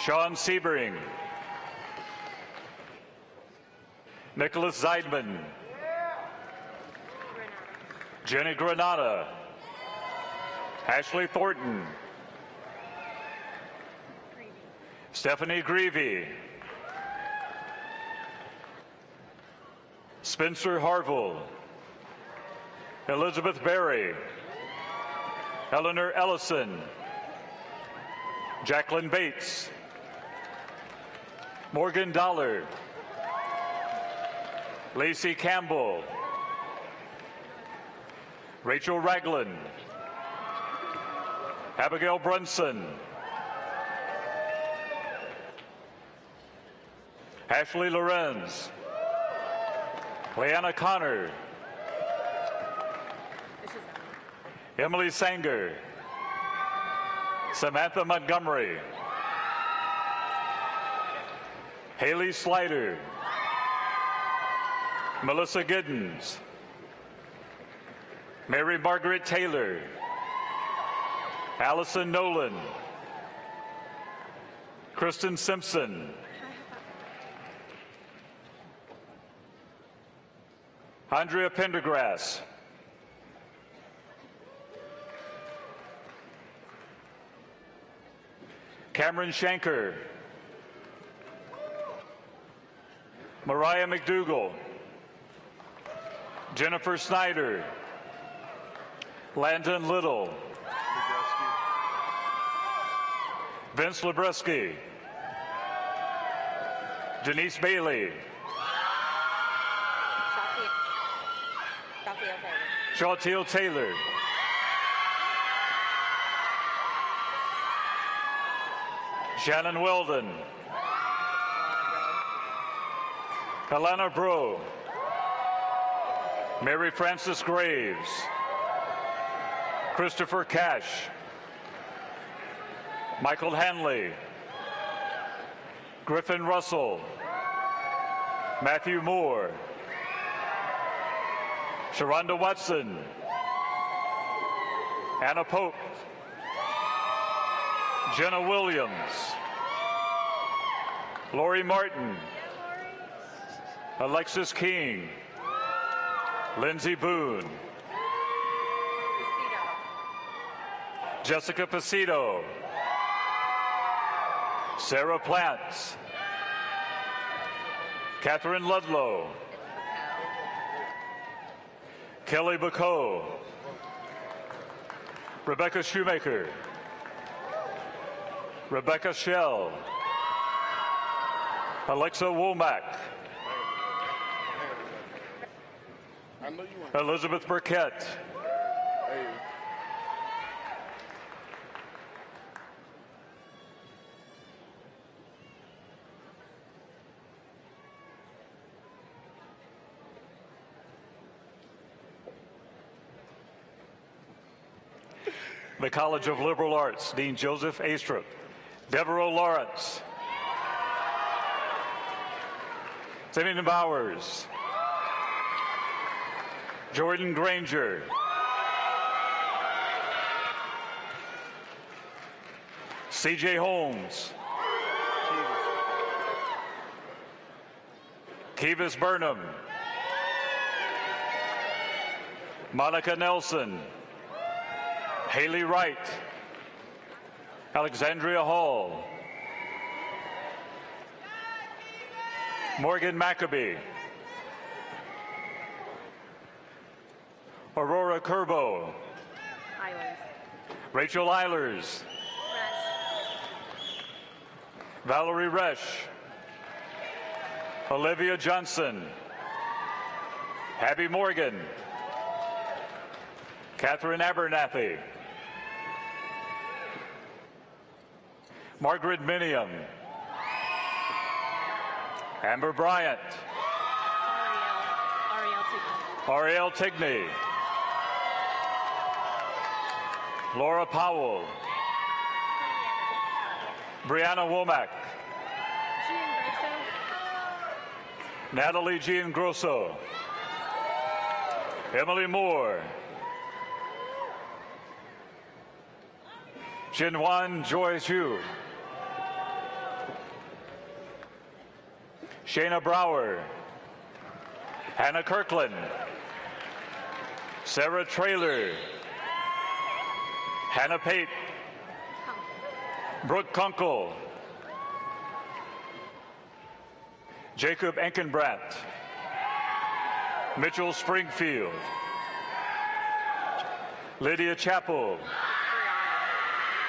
Sean Sebring, Nicholas Zeidman, Jenny Granada, Ashley Thornton, Stephanie Greavy, Spencer Harville, Elizabeth Berry, Eleanor Ellison, Jacqueline Bates, Morgan Dollard, Lacey Campbell, Rachel Ragland, Abigail Brunson, Ashley Lorenz, Leanna Connor, Emily Sanger, Samantha Montgomery, Haley Slider, Melissa Giddens, Mary Margaret Taylor, Allison Nolan, Kristen Simpson, Andrea Pendergrass, Cameron Shanker, Mariah McDougall, Jennifer Snyder, Landon Little, Vince Labreski, Denise Bailey, Shawteal Taylor, Shannon Weldon, Alana Bro, Mary Frances Graves, Christopher Cash, Michael Hanley, Griffin Russell, Matthew Moore, Sharonda Watson, Anna Pope, Jenna Williams, Lori Martin, Alexis King, Lindsay Boone, Jessica Pasito, Sarah Plants, Catherine Ludlow, Kelly Bacot, Rebecca Shoemaker, Rebecca Shell, Alexa Womack, Elizabeth Burkett, the College of Liberal Arts, Dean Joseph Astrup, Devereaux Lawrence, Simeon Bowers, Jordan Granger, C.J. Holmes, Kivas Burnham, Monica Nelson, Haley Wright, Alexandria Hall, Morgan Maccabee, Aurora Curbo, Rachel Eilers, Valerie Resch, Olivia Johnson, Abby Morgan, Catherine Abernathy, Margaret Minium, Amber Bryant, Ariel Tigney, Laura Powell, Brianna Womack, Natalie Giangrosso, Emily Moore, Jinwan Joy Xu, Shayna Brower, Hannah Kirkland, Sarah Traylor, Hannah Pate, Brooke Kunkel, Jacob Enkenbrandt, Mitchell Springfield, Lydia Chappell,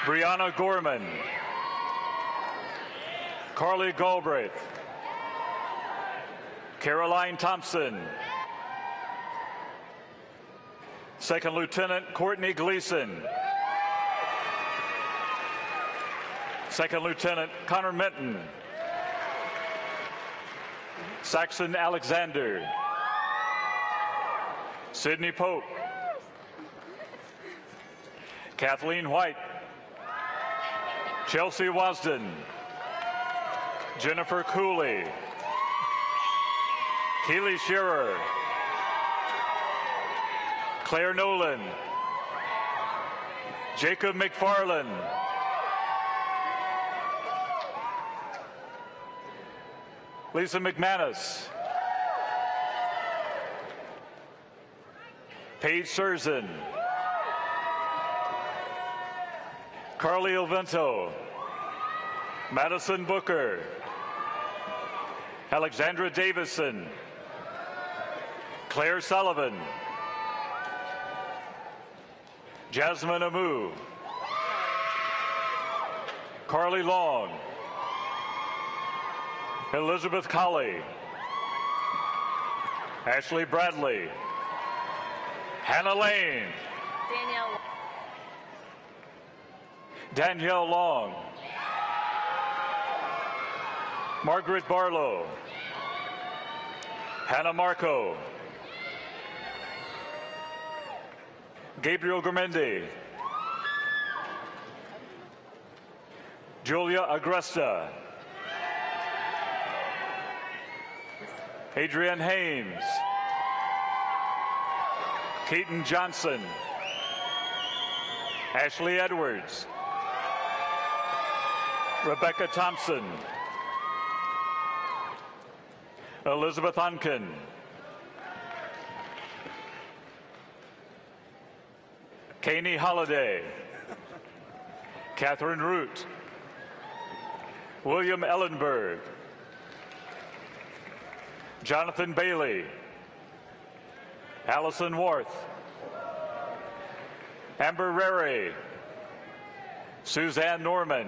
Brianna Gorman, Carly Galbraith, Caroline Thompson, Second Lieutenant Courtney Gleason, Second Lieutenant Connor Minton, Saxon Alexander, Sydney Pope, Kathleen White, Chelsea Wasden, Jennifer Cooley, Keely Shearer, Claire Nolan, Jacob McFarland, Lisa McManus, Paige Surzan, Carly Ovento, Madison Booker, Alexandra Davison, Claire Sullivan, Jasmine Amu, Carly Long, Elizabeth Colley, Ashley Bradley, Hannah Lane, Danielle Long, Margaret Barlow, Hannah Marco, Gabriel Gourmendi, Julia Agresta. Adrian Haynes. Keaton Johnson. Ashley Edwards. Rebecca Thompson. Elizabeth Unkin. Kaney Holliday. Catherine Root. William Ellenberg. Jonathan Bailey. Allison Worth. Amber Rary. Suzanne Norman.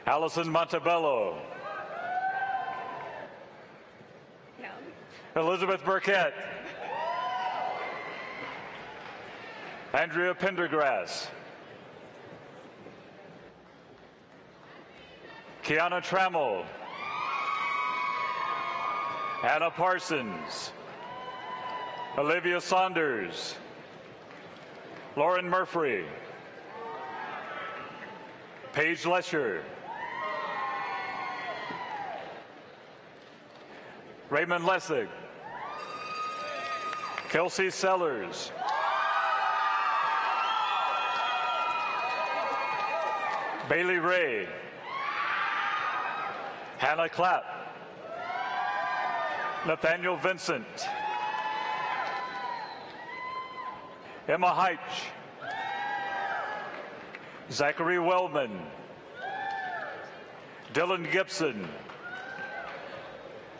Allison Montebello. Elizabeth Burkett. Andrea Pendergrass. Kiana Trammell. Anna Parsons. Olivia Saunders. Lauren Murphy. Paige Lesher. Raymond Lessig. Kelsey Sellers. Bailey Ray. Hannah Clapp. Nathaniel Vincent. Emma Heitch. Zachary Wellman. Dylan Gibson.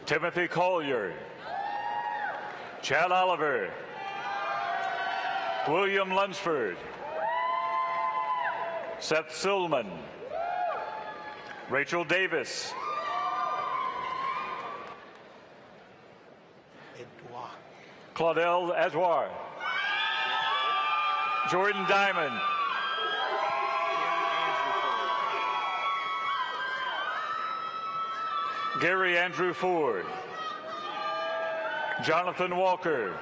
Timothy Collier. Chad Oliver. William Lunsford. Seth Silman. Rachel Davis. Claudel Azwar. Jordan Diamond. Gary Andrew Ford. Jonathan Walker.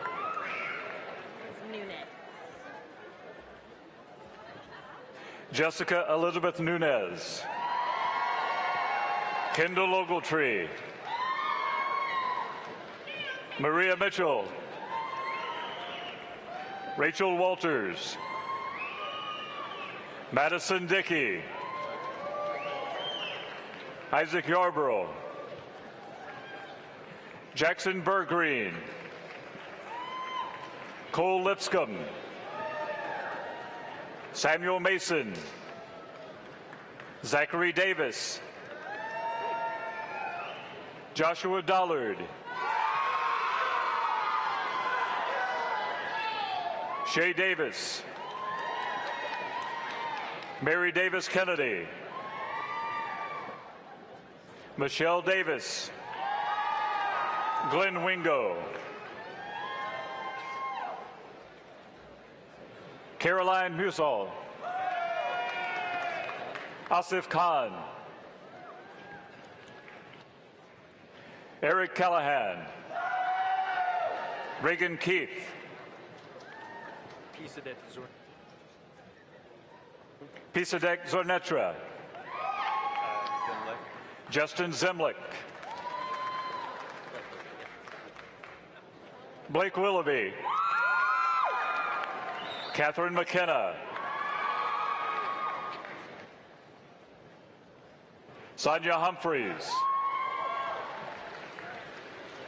Jessica Elizabeth Nunez. Kendall Ogletree. Maria Mitchell. Rachel Walters. Madison Dickey. Isaac Yarborough. Jackson Bergreen. Cole Lipscomb. Samuel Mason. Zachary Davis. Joshua Dollard. Shay Davis. Mary Davis Kennedy. Michelle Davis. Glenn Wingo. Caroline Musall. Asif Khan. Eric Callahan. Reagan Keith. Pisadek Zornetra. Justin Zemlick. Blake Willoughby. Catherine McKenna. Sonia Humphreys.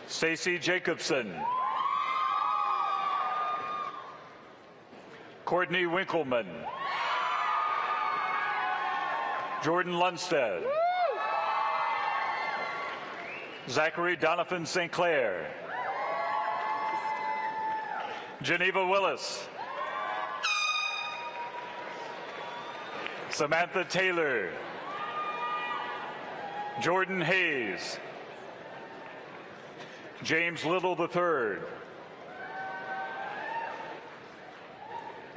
Stacy Jacobson. Courtney Winkleman. Jordan Lundstead. Zachary Donovan St. Clair. Geneva Willis. Samantha Taylor. Jordan Hayes. James Little III.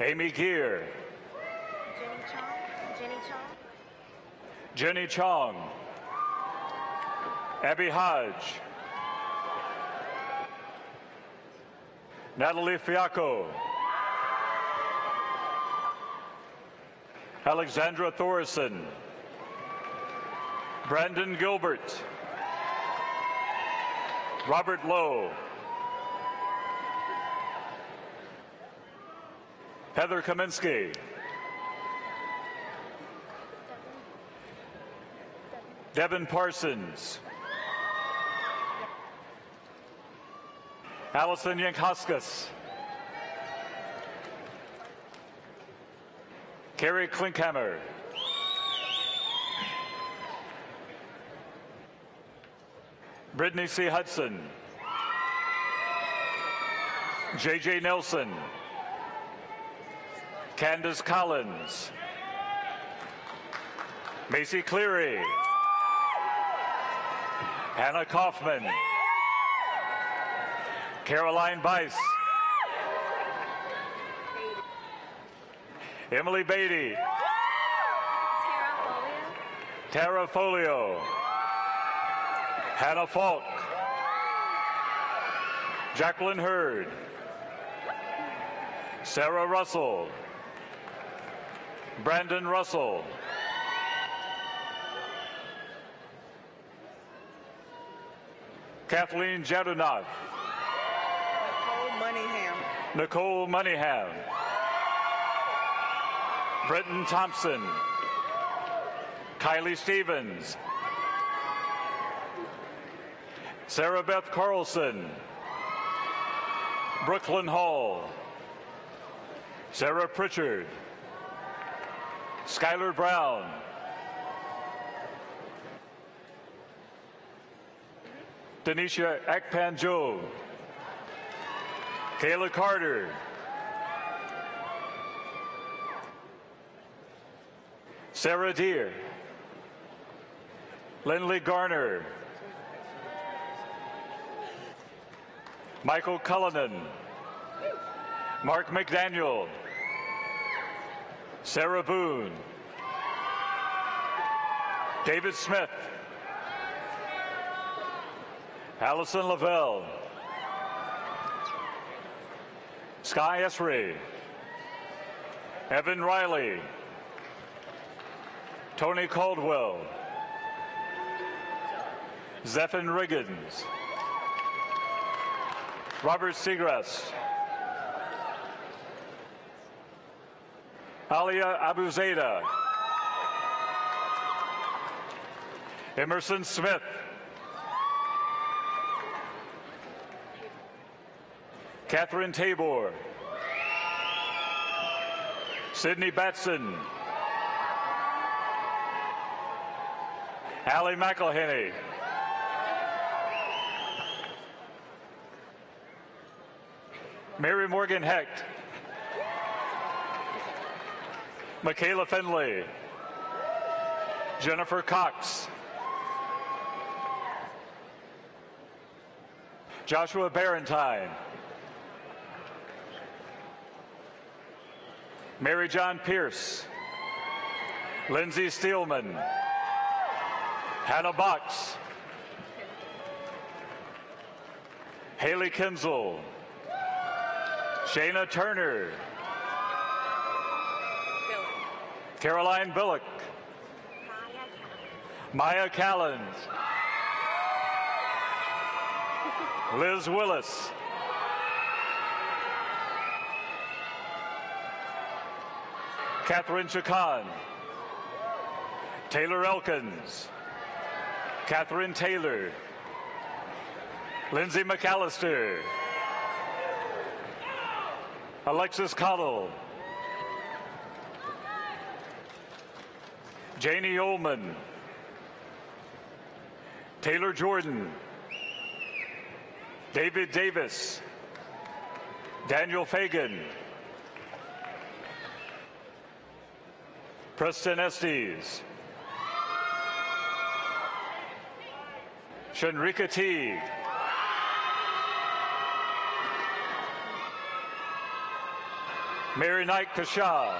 Amy Gear. Jenny Chong. Abby Hodge. Natalie Fiacco. Alexandra Thorson, Brandon Gilbert, Robert Lowe, Heather Kaminsky, Devin Parsons, Allison Yankhauskas, Carrie Klinkhammer, Brittany C. Hudson, J.J. Nelson, Candace Collins, Macy Cleary, Hannah Kaufman, Caroline Bice, Emily Beatty, Tara Folio, Hannah Falk, Jacqueline Hurd, Sarah Russell, Brandon Russell, Kathleen Jadunov, Nicole Moneyham, Brenton Thompson, Kylie Stevens, Sarah Beth Carlson, Brooklyn Hall, Sarah Pritchard, Skylar Brown, Denisha Akpan-Jo, Kayla Carter, Sarah Deere, Lindley Garner, Michael Cullinan, Mark McDaniel, Sarah Boone, David Smith, Allison Lavelle, Sky Esri, Evan Riley, Tony Caldwell, Zephin Riggins, Robert Seagrass, Alia Abuzada, Emerson Smith, Catherine Tabor, Sydney Batson, Allie McElhenney, Mary Morgan Hecht, Michaela Finley, Jennifer Cox, Joshua Barentine, Mary John Pierce, Lindsay Steelman, Hannah Box, Haley Kinzel, Shayna Turner, Caroline Billick, Maya Callens, Liz Willis, Catherine Chacon, Taylor Elkins, Catherine Taylor, Lindsay McAllister, Alexis Cottle, Janie Ullman, Taylor Jordan, David Davis, Daniel Fagan, Preston Estes, Shanrika Teague, Mary Knight Kashaw,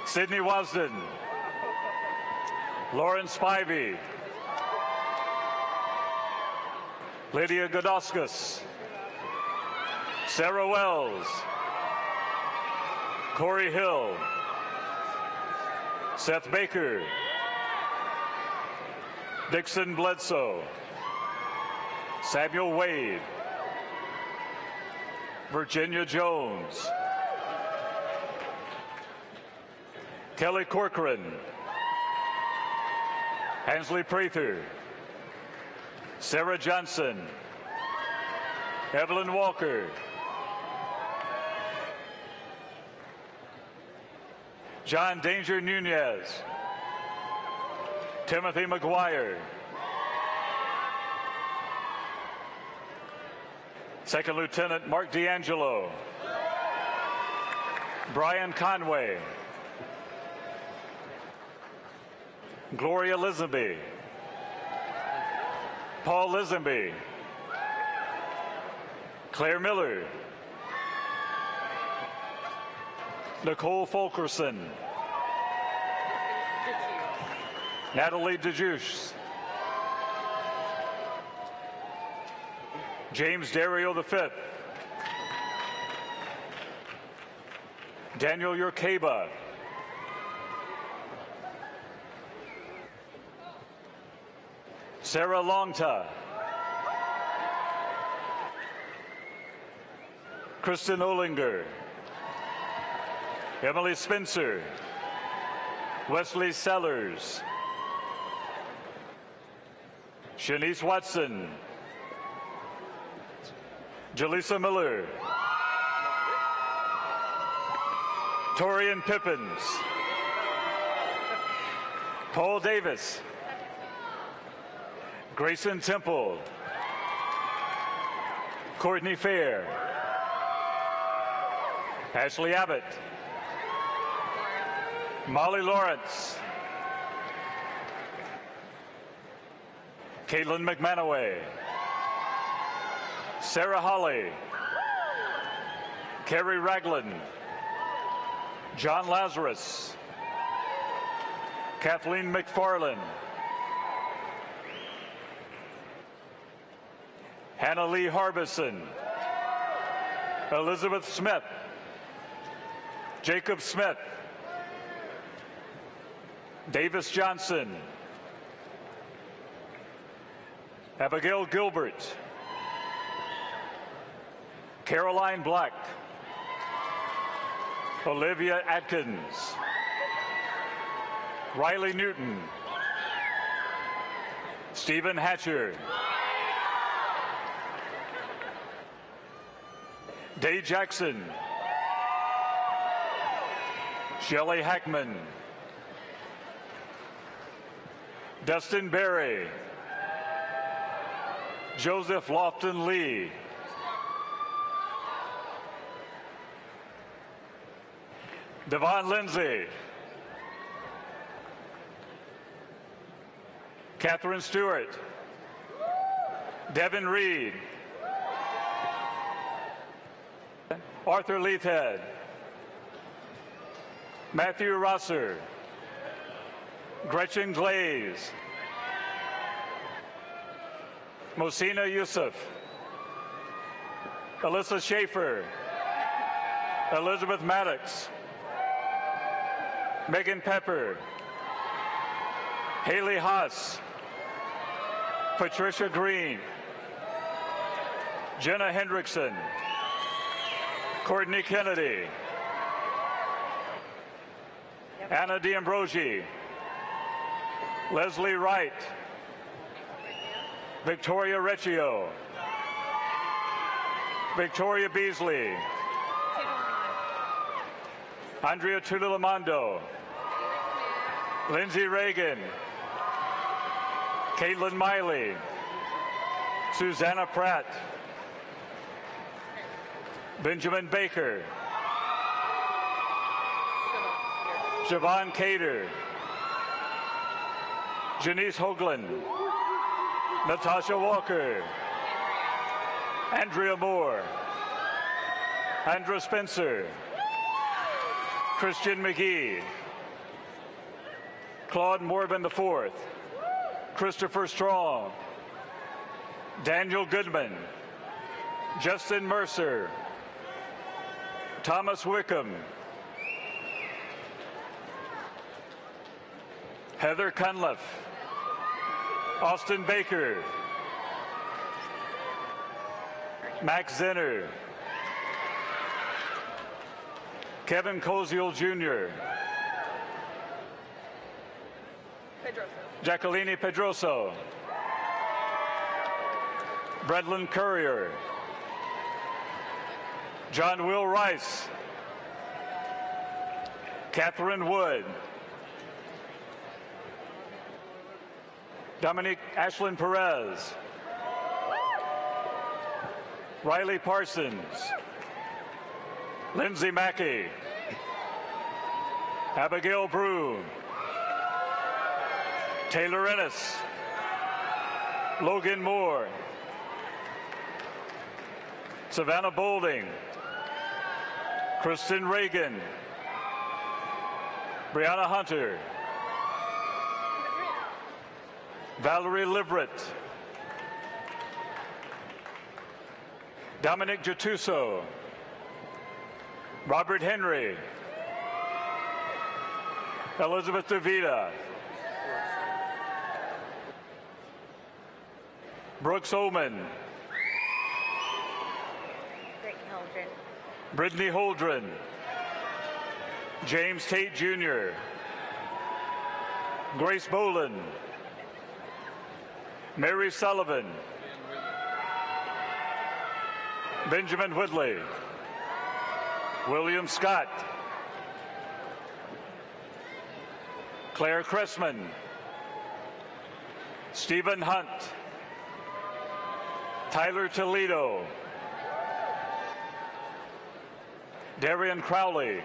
Sydney Wasden, Lauren Spivey, Lydia Godoskas, Sarah Wells, Corey Hill, Seth Baker, Dixon Bledsoe, Samuel Wade, Virginia Jones, Kelly Corcoran, Ansley Prather, Sarah Johnson, Evelyn Walker, John Danger Nunez, Timothy McGuire, Second Lieutenant Mark D'Angelo, Brian Conway, Gloria Lisenby, Paul Lisenby, Claire Miller, Nicole Fulkerson, Natalie DeJuice, James Dario V, Daniel Yurkeba, Sarah Longta, Kristen Olinger, Emily Spencer, Wesley Sellers, Shanice Watson, Jaleesa Miller, Torian Pippins, Paul Davis, Grayson Temple, Courtney Fair, Ashley Abbott, Molly Lawrence, Caitlin McManaway, Sarah Holly, Carrie Ragland, John Lazarus, Kathleen McFarland, Hannah Lee Harbison, Elizabeth Smith, Jacob Smith, Davis Johnson, Abigail Gilbert, Caroline Black, Olivia Atkins, Riley Newton, Stephen Hatcher, Day Jackson, Shelley Hackman, Dustin Berry, Joseph Lofton Lee, Devon Lindsay, Catherine Stewart, Devin Reed, Arthur Leithhead, Matthew Rosser, Gretchen Glaze, Mosina Yusuf, Alyssa Schaefer, Elizabeth Maddox, Megan Pepper, Haley Haas, Patricia Green, Jenna Hendrickson, Courtney Kennedy, Anna D'Ambrosi, Leslie Wright, Victoria Recchio, Victoria Beasley, Andrea Tulilamando, Lindsay Reagan, Caitlin Miley, Susanna Pratt, Benjamin Baker, Siobhan Cater, Janice Hoagland, Natasha Walker, Andrea Moore, Andra Spencer, Christian McGee, Claude Morbin IV, Christopher Strong, Daniel Goodman, Justin Mercer, Thomas Wickham, Heather Cunliffe, Austin Baker, Max Zinner, Kevin Koziel Jr., Jacqueline Pedroso, Bredlin Courier, John Will Rice, Catherine Wood, Dominique Ashlyn Perez, Riley Parsons, Lindsay Mackey, Abigail Broom, Taylor Ennis, Logan Moore, Savannah Bolding, Kristen Reagan, Brianna Hunter, Valerie Liverett, Dominic Gattuso, Robert Henry, Elizabeth DeVita, Brooks Oman, Brittany Holdren, James Tate Jr., Grace Boland, Mary Sullivan, Benjamin Whitley, William Scott, Claire Cressman, Stephen Hunt, Tyler Toledo, Darian Crowley,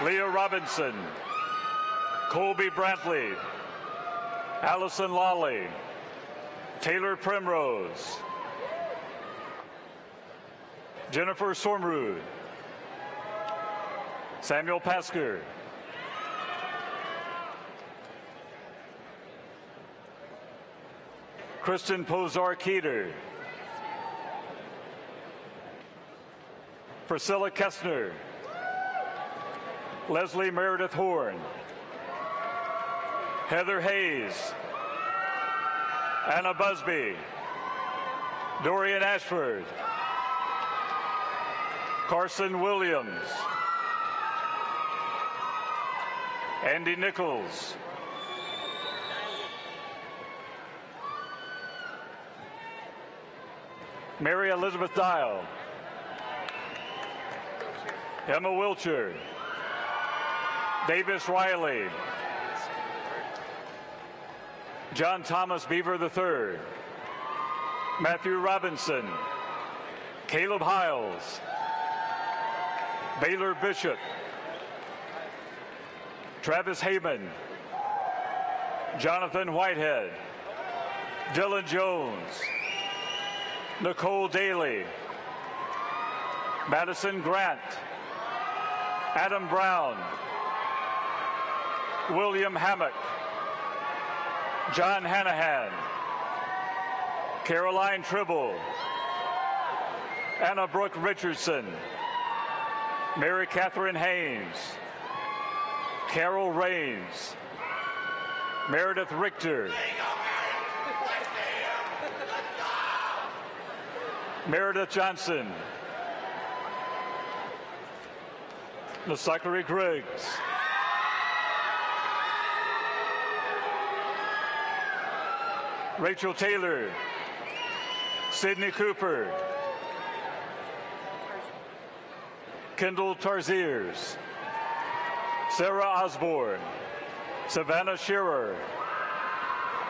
Leah Robinson, Colby Brantley, Allison Lawley, Taylor Primrose, Jennifer Sormrud, Samuel Pasker, Kristen Pozar-Keeter, Priscilla Kessner, Leslie Meredith Horn, Heather Hayes, Anna Busby, Dorian Ashford, Carson Williams, Andy Nichols, Mary Elizabeth Dial, Emma Wiltshire, Davis Riley, John Thomas Beaver III, Matthew Robinson, Caleb Hiles, Baylor Bishop, Travis Heyman, Jonathan Whitehead, Dylan Jones, Nicole Daly, Madison Grant, Adam Brown, William Hammock, John Hanahan, Caroline Tribble, Anna Brooke Richardson, Mary Catherine Haynes, Carol Raines, Meredith Richter, Meredith Johnson, Nasakari Griggs, Rachel Taylor, Sydney Cooper, Kendall Tarziers, Sarah Osborne, Savannah Shearer,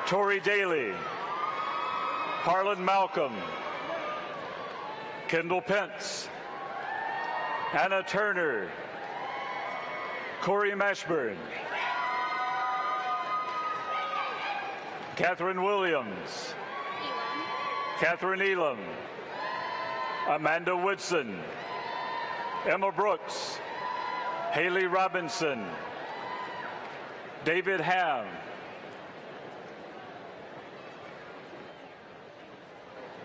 Tori Daly, Harlan Malcolm, Kendall Pence, Anna Turner, Corey Mashburn, Catherine Williams, Catherine Elam, Amanda Woodson, Emma Brooks, Haley Robinson, David Ham,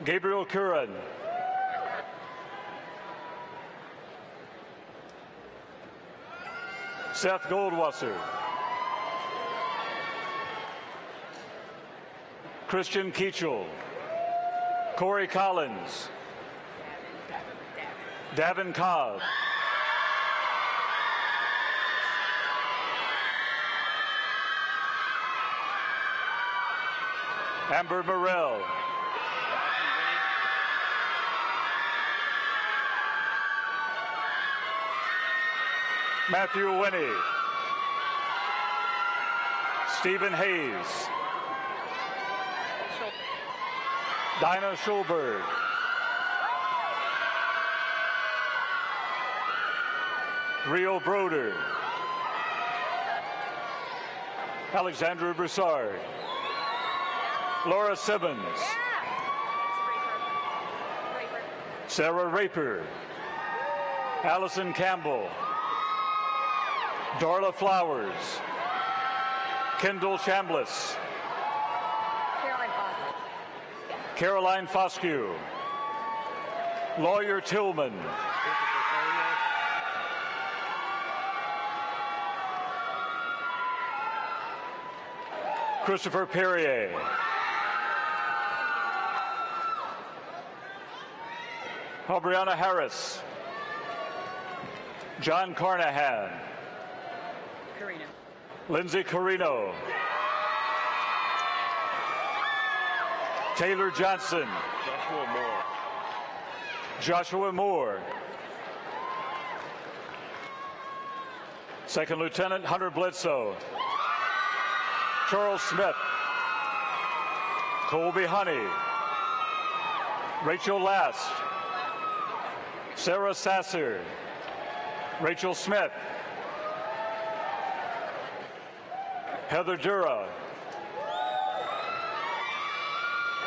Gabriel Curran. Seth Goldwasser. Christian Keachel. Corey Collins. Davin Cobb. Amber Morrell. Matthew Winnie. Stephen Hayes. Dinah Schulberg. Rio Broder. Alexandra Broussard. Laura Simmons. Sarah Raper. Allison Campbell. Darla Flowers. Kendall Chambliss. Caroline Foscue. Lawyer Tillman. Christopher Perrier. Aubriana Harris. John Carnahan. Lindsay Carino. Taylor Johnson. Joshua Moore. Second Lieutenant Hunter Bledsoe. Charles Smith. Colby Honey. Rachel Last. Sarah Sasser. Rachel Smith. Heather Dura.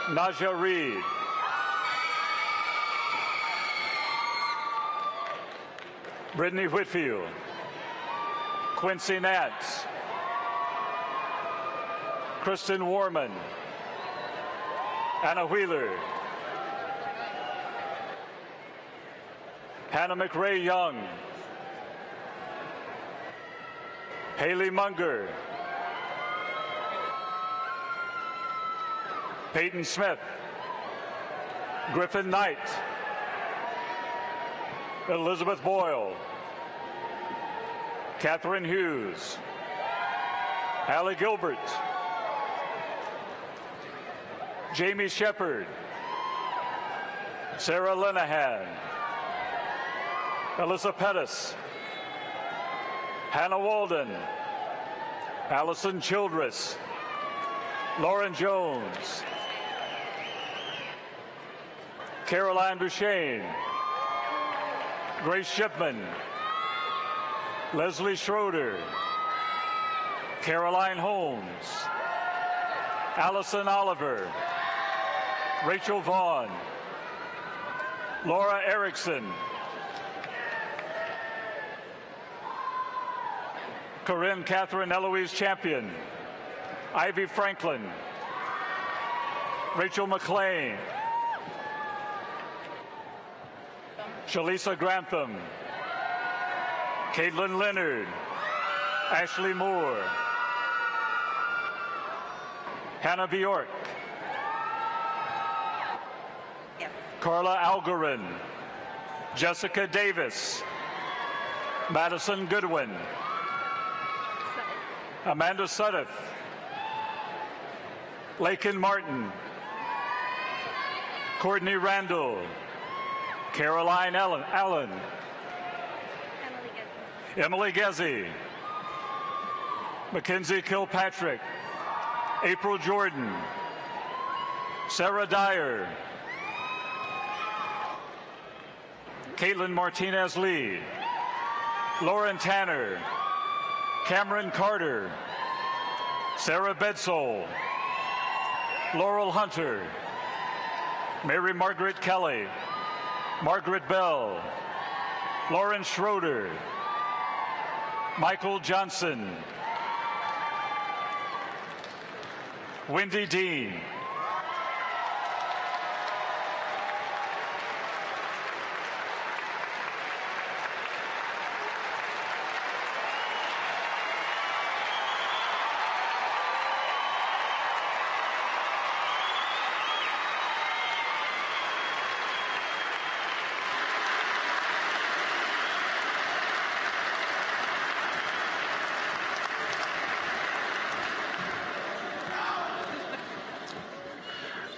Naja Reed. Brittany Whitfield. Quincy Nance. Kristen Warman. Anna Wheeler. Hannah McRae Young. Haley Munger. Peyton Smith. Griffin Knight. Elizabeth Boyle. Catherine Hughes. Allie Gilbert. Jamie Shepard. Sarah Lenahan. Alyssa Pettis. Hannah Walden. Allison Childress. Lauren Jones. Caroline Duchesne. Grace Shipman. Leslie Schroeder. Caroline Holmes. Allison Oliver. Rachel Vaughn. Laura Erickson. Corinne Catherine Eloise Champion. Ivy Franklin. Rachel McLean. Shalisa Grantham. Caitlin Leonard. Ashley Moore. Hannah Bjork. Yes. Carla Algarin. Jessica Davis. Madison Goodwin. Amanda Sudduth. Lakin Martin. Courtney Randall. Caroline Allen. Emily Gezzi. Mackenzie Kilpatrick. April Jordan. Sarah Dyer. Caitlin Martinez Lee. Lauren Tanner. Cameron Carter. Sarah Bedsole. Laurel Hunter. Mary Margaret Kelly. Margaret Bell. Lauren Schroeder. Michael Johnson. Wendy Dean.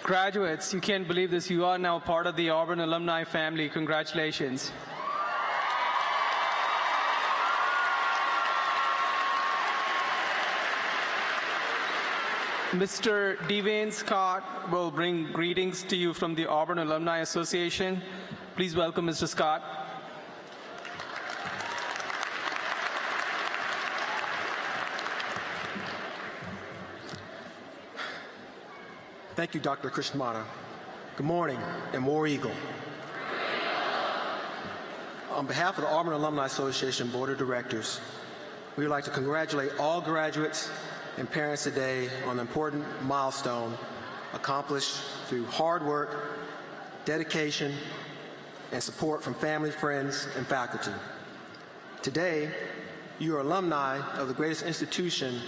Graduates, you can't believe this. You are now part of the Auburn alumni family. Congratulations. Mr. Devane Scott will bring greetings to you from the Auburn Alumni Association. Please welcome Mr. Scott. Thank you, Dr. Krishnamata. Good morning, and War Eagle. On behalf of the Auburn Alumni Association Board of Directors, we would like to congratulate all graduates and parents today on the important milestone accomplished through hard work, dedication, and support from family, friends, and faculty. Today, you are alumni of the greatest institution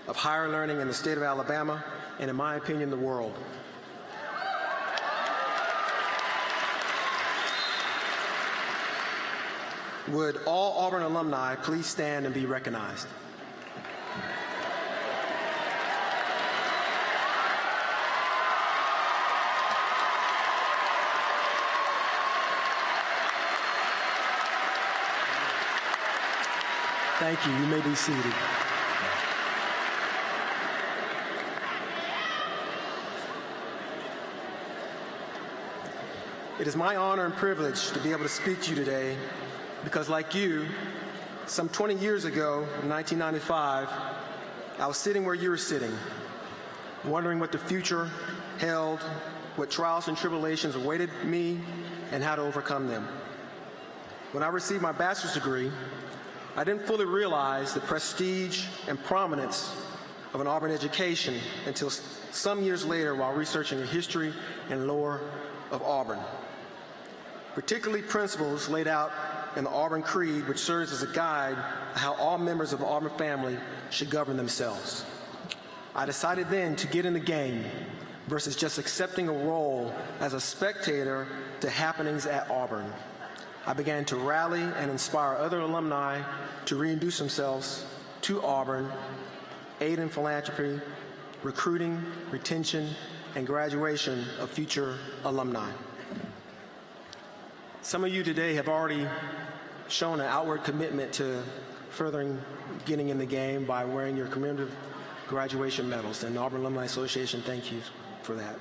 of higher learning in the state of Alabama, and in my opinion, the world. Would all Auburn alumni please stand and be recognized? Thank you. You may be seated. It is my honor and privilege to be able to speak to you today because, like you, some 20 years ago, in 1995, I was sitting where you were sitting, wondering what the future held, what trials and tribulations awaited me, and how to overcome them. When I received my bachelor's degree, I didn't fully realize the prestige and prominence of an Auburn education until some years later while researching the history and lore of Auburn, particularly principles laid out in the Auburn Creed, which serves as a guide to how all members of the Auburn family should govern themselves. I decided then to get in the game versus just accepting a role as a spectator to happenings at Auburn. I began to rally and inspire other alumni to reintroduce themselves to Auburn, aid in philanthropy, recruiting, retention, and graduation of future alumni. Some of you today have already shown an outward commitment to furthering getting in the game by wearing your commemorative graduation medals, and the Auburn Alumni Association thank you for that.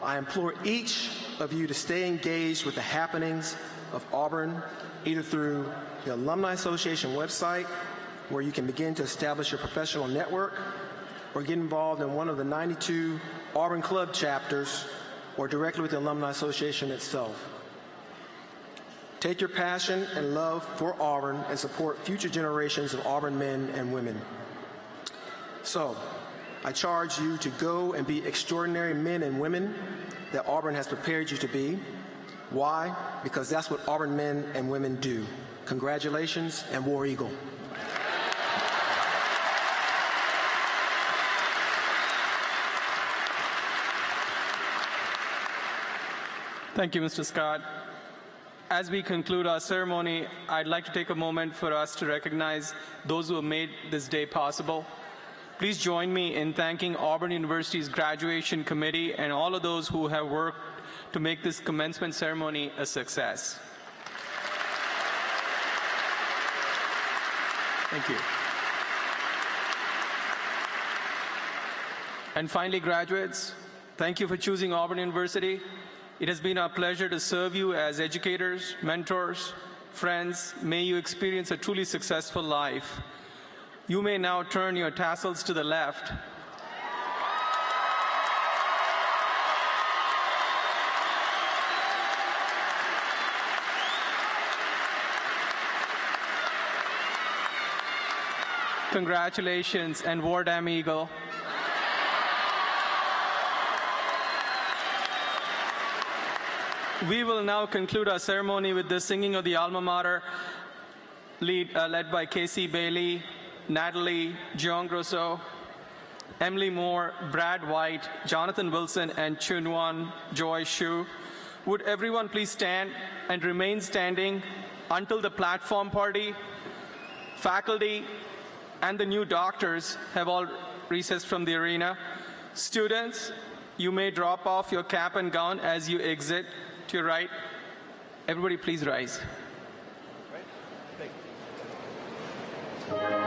I implore each of you to stay engaged with the happenings of Auburn, either through the Alumni Association website, where you can begin to establish your professional network, or get involved in one of the 92 Auburn Club chapters, or directly with the Alumni Association itself. Take your passion and love for Auburn and support future generations of Auburn men and women. So, I charge you to go and be extraordinary men and women that Auburn has prepared you to be. Why? Because that's what Auburn men and women do. Congratulations, and War Eagle. Thank you, Mr. Scott. As we conclude our ceremony, I'd like to take a moment for us to recognize those who have made this day possible. Please join me in thanking Auburn University's graduation committee and all of those who have worked to make this commencement ceremony a success. Thank you. And finally, graduates, thank you for choosing Auburn University. It has been our pleasure to serve you as educators, mentors, friends. May you experience a truly successful life. You may now turn your tassels to the left. Congratulations, and War Damn Eagle. We will now conclude our ceremony with the singing of the alma mater, led by Casey Bailey, Natalie, John Grosso, Emily Moore, Brad White, Jonathan Wilson, and Chunwan Joy Shu. Would everyone please stand and remain standing until the platform party, faculty, and the new doctors have all recessed from the arena. Students, You may drop off your cap and gown as you exit to your right. Everybody please rise. Thank you.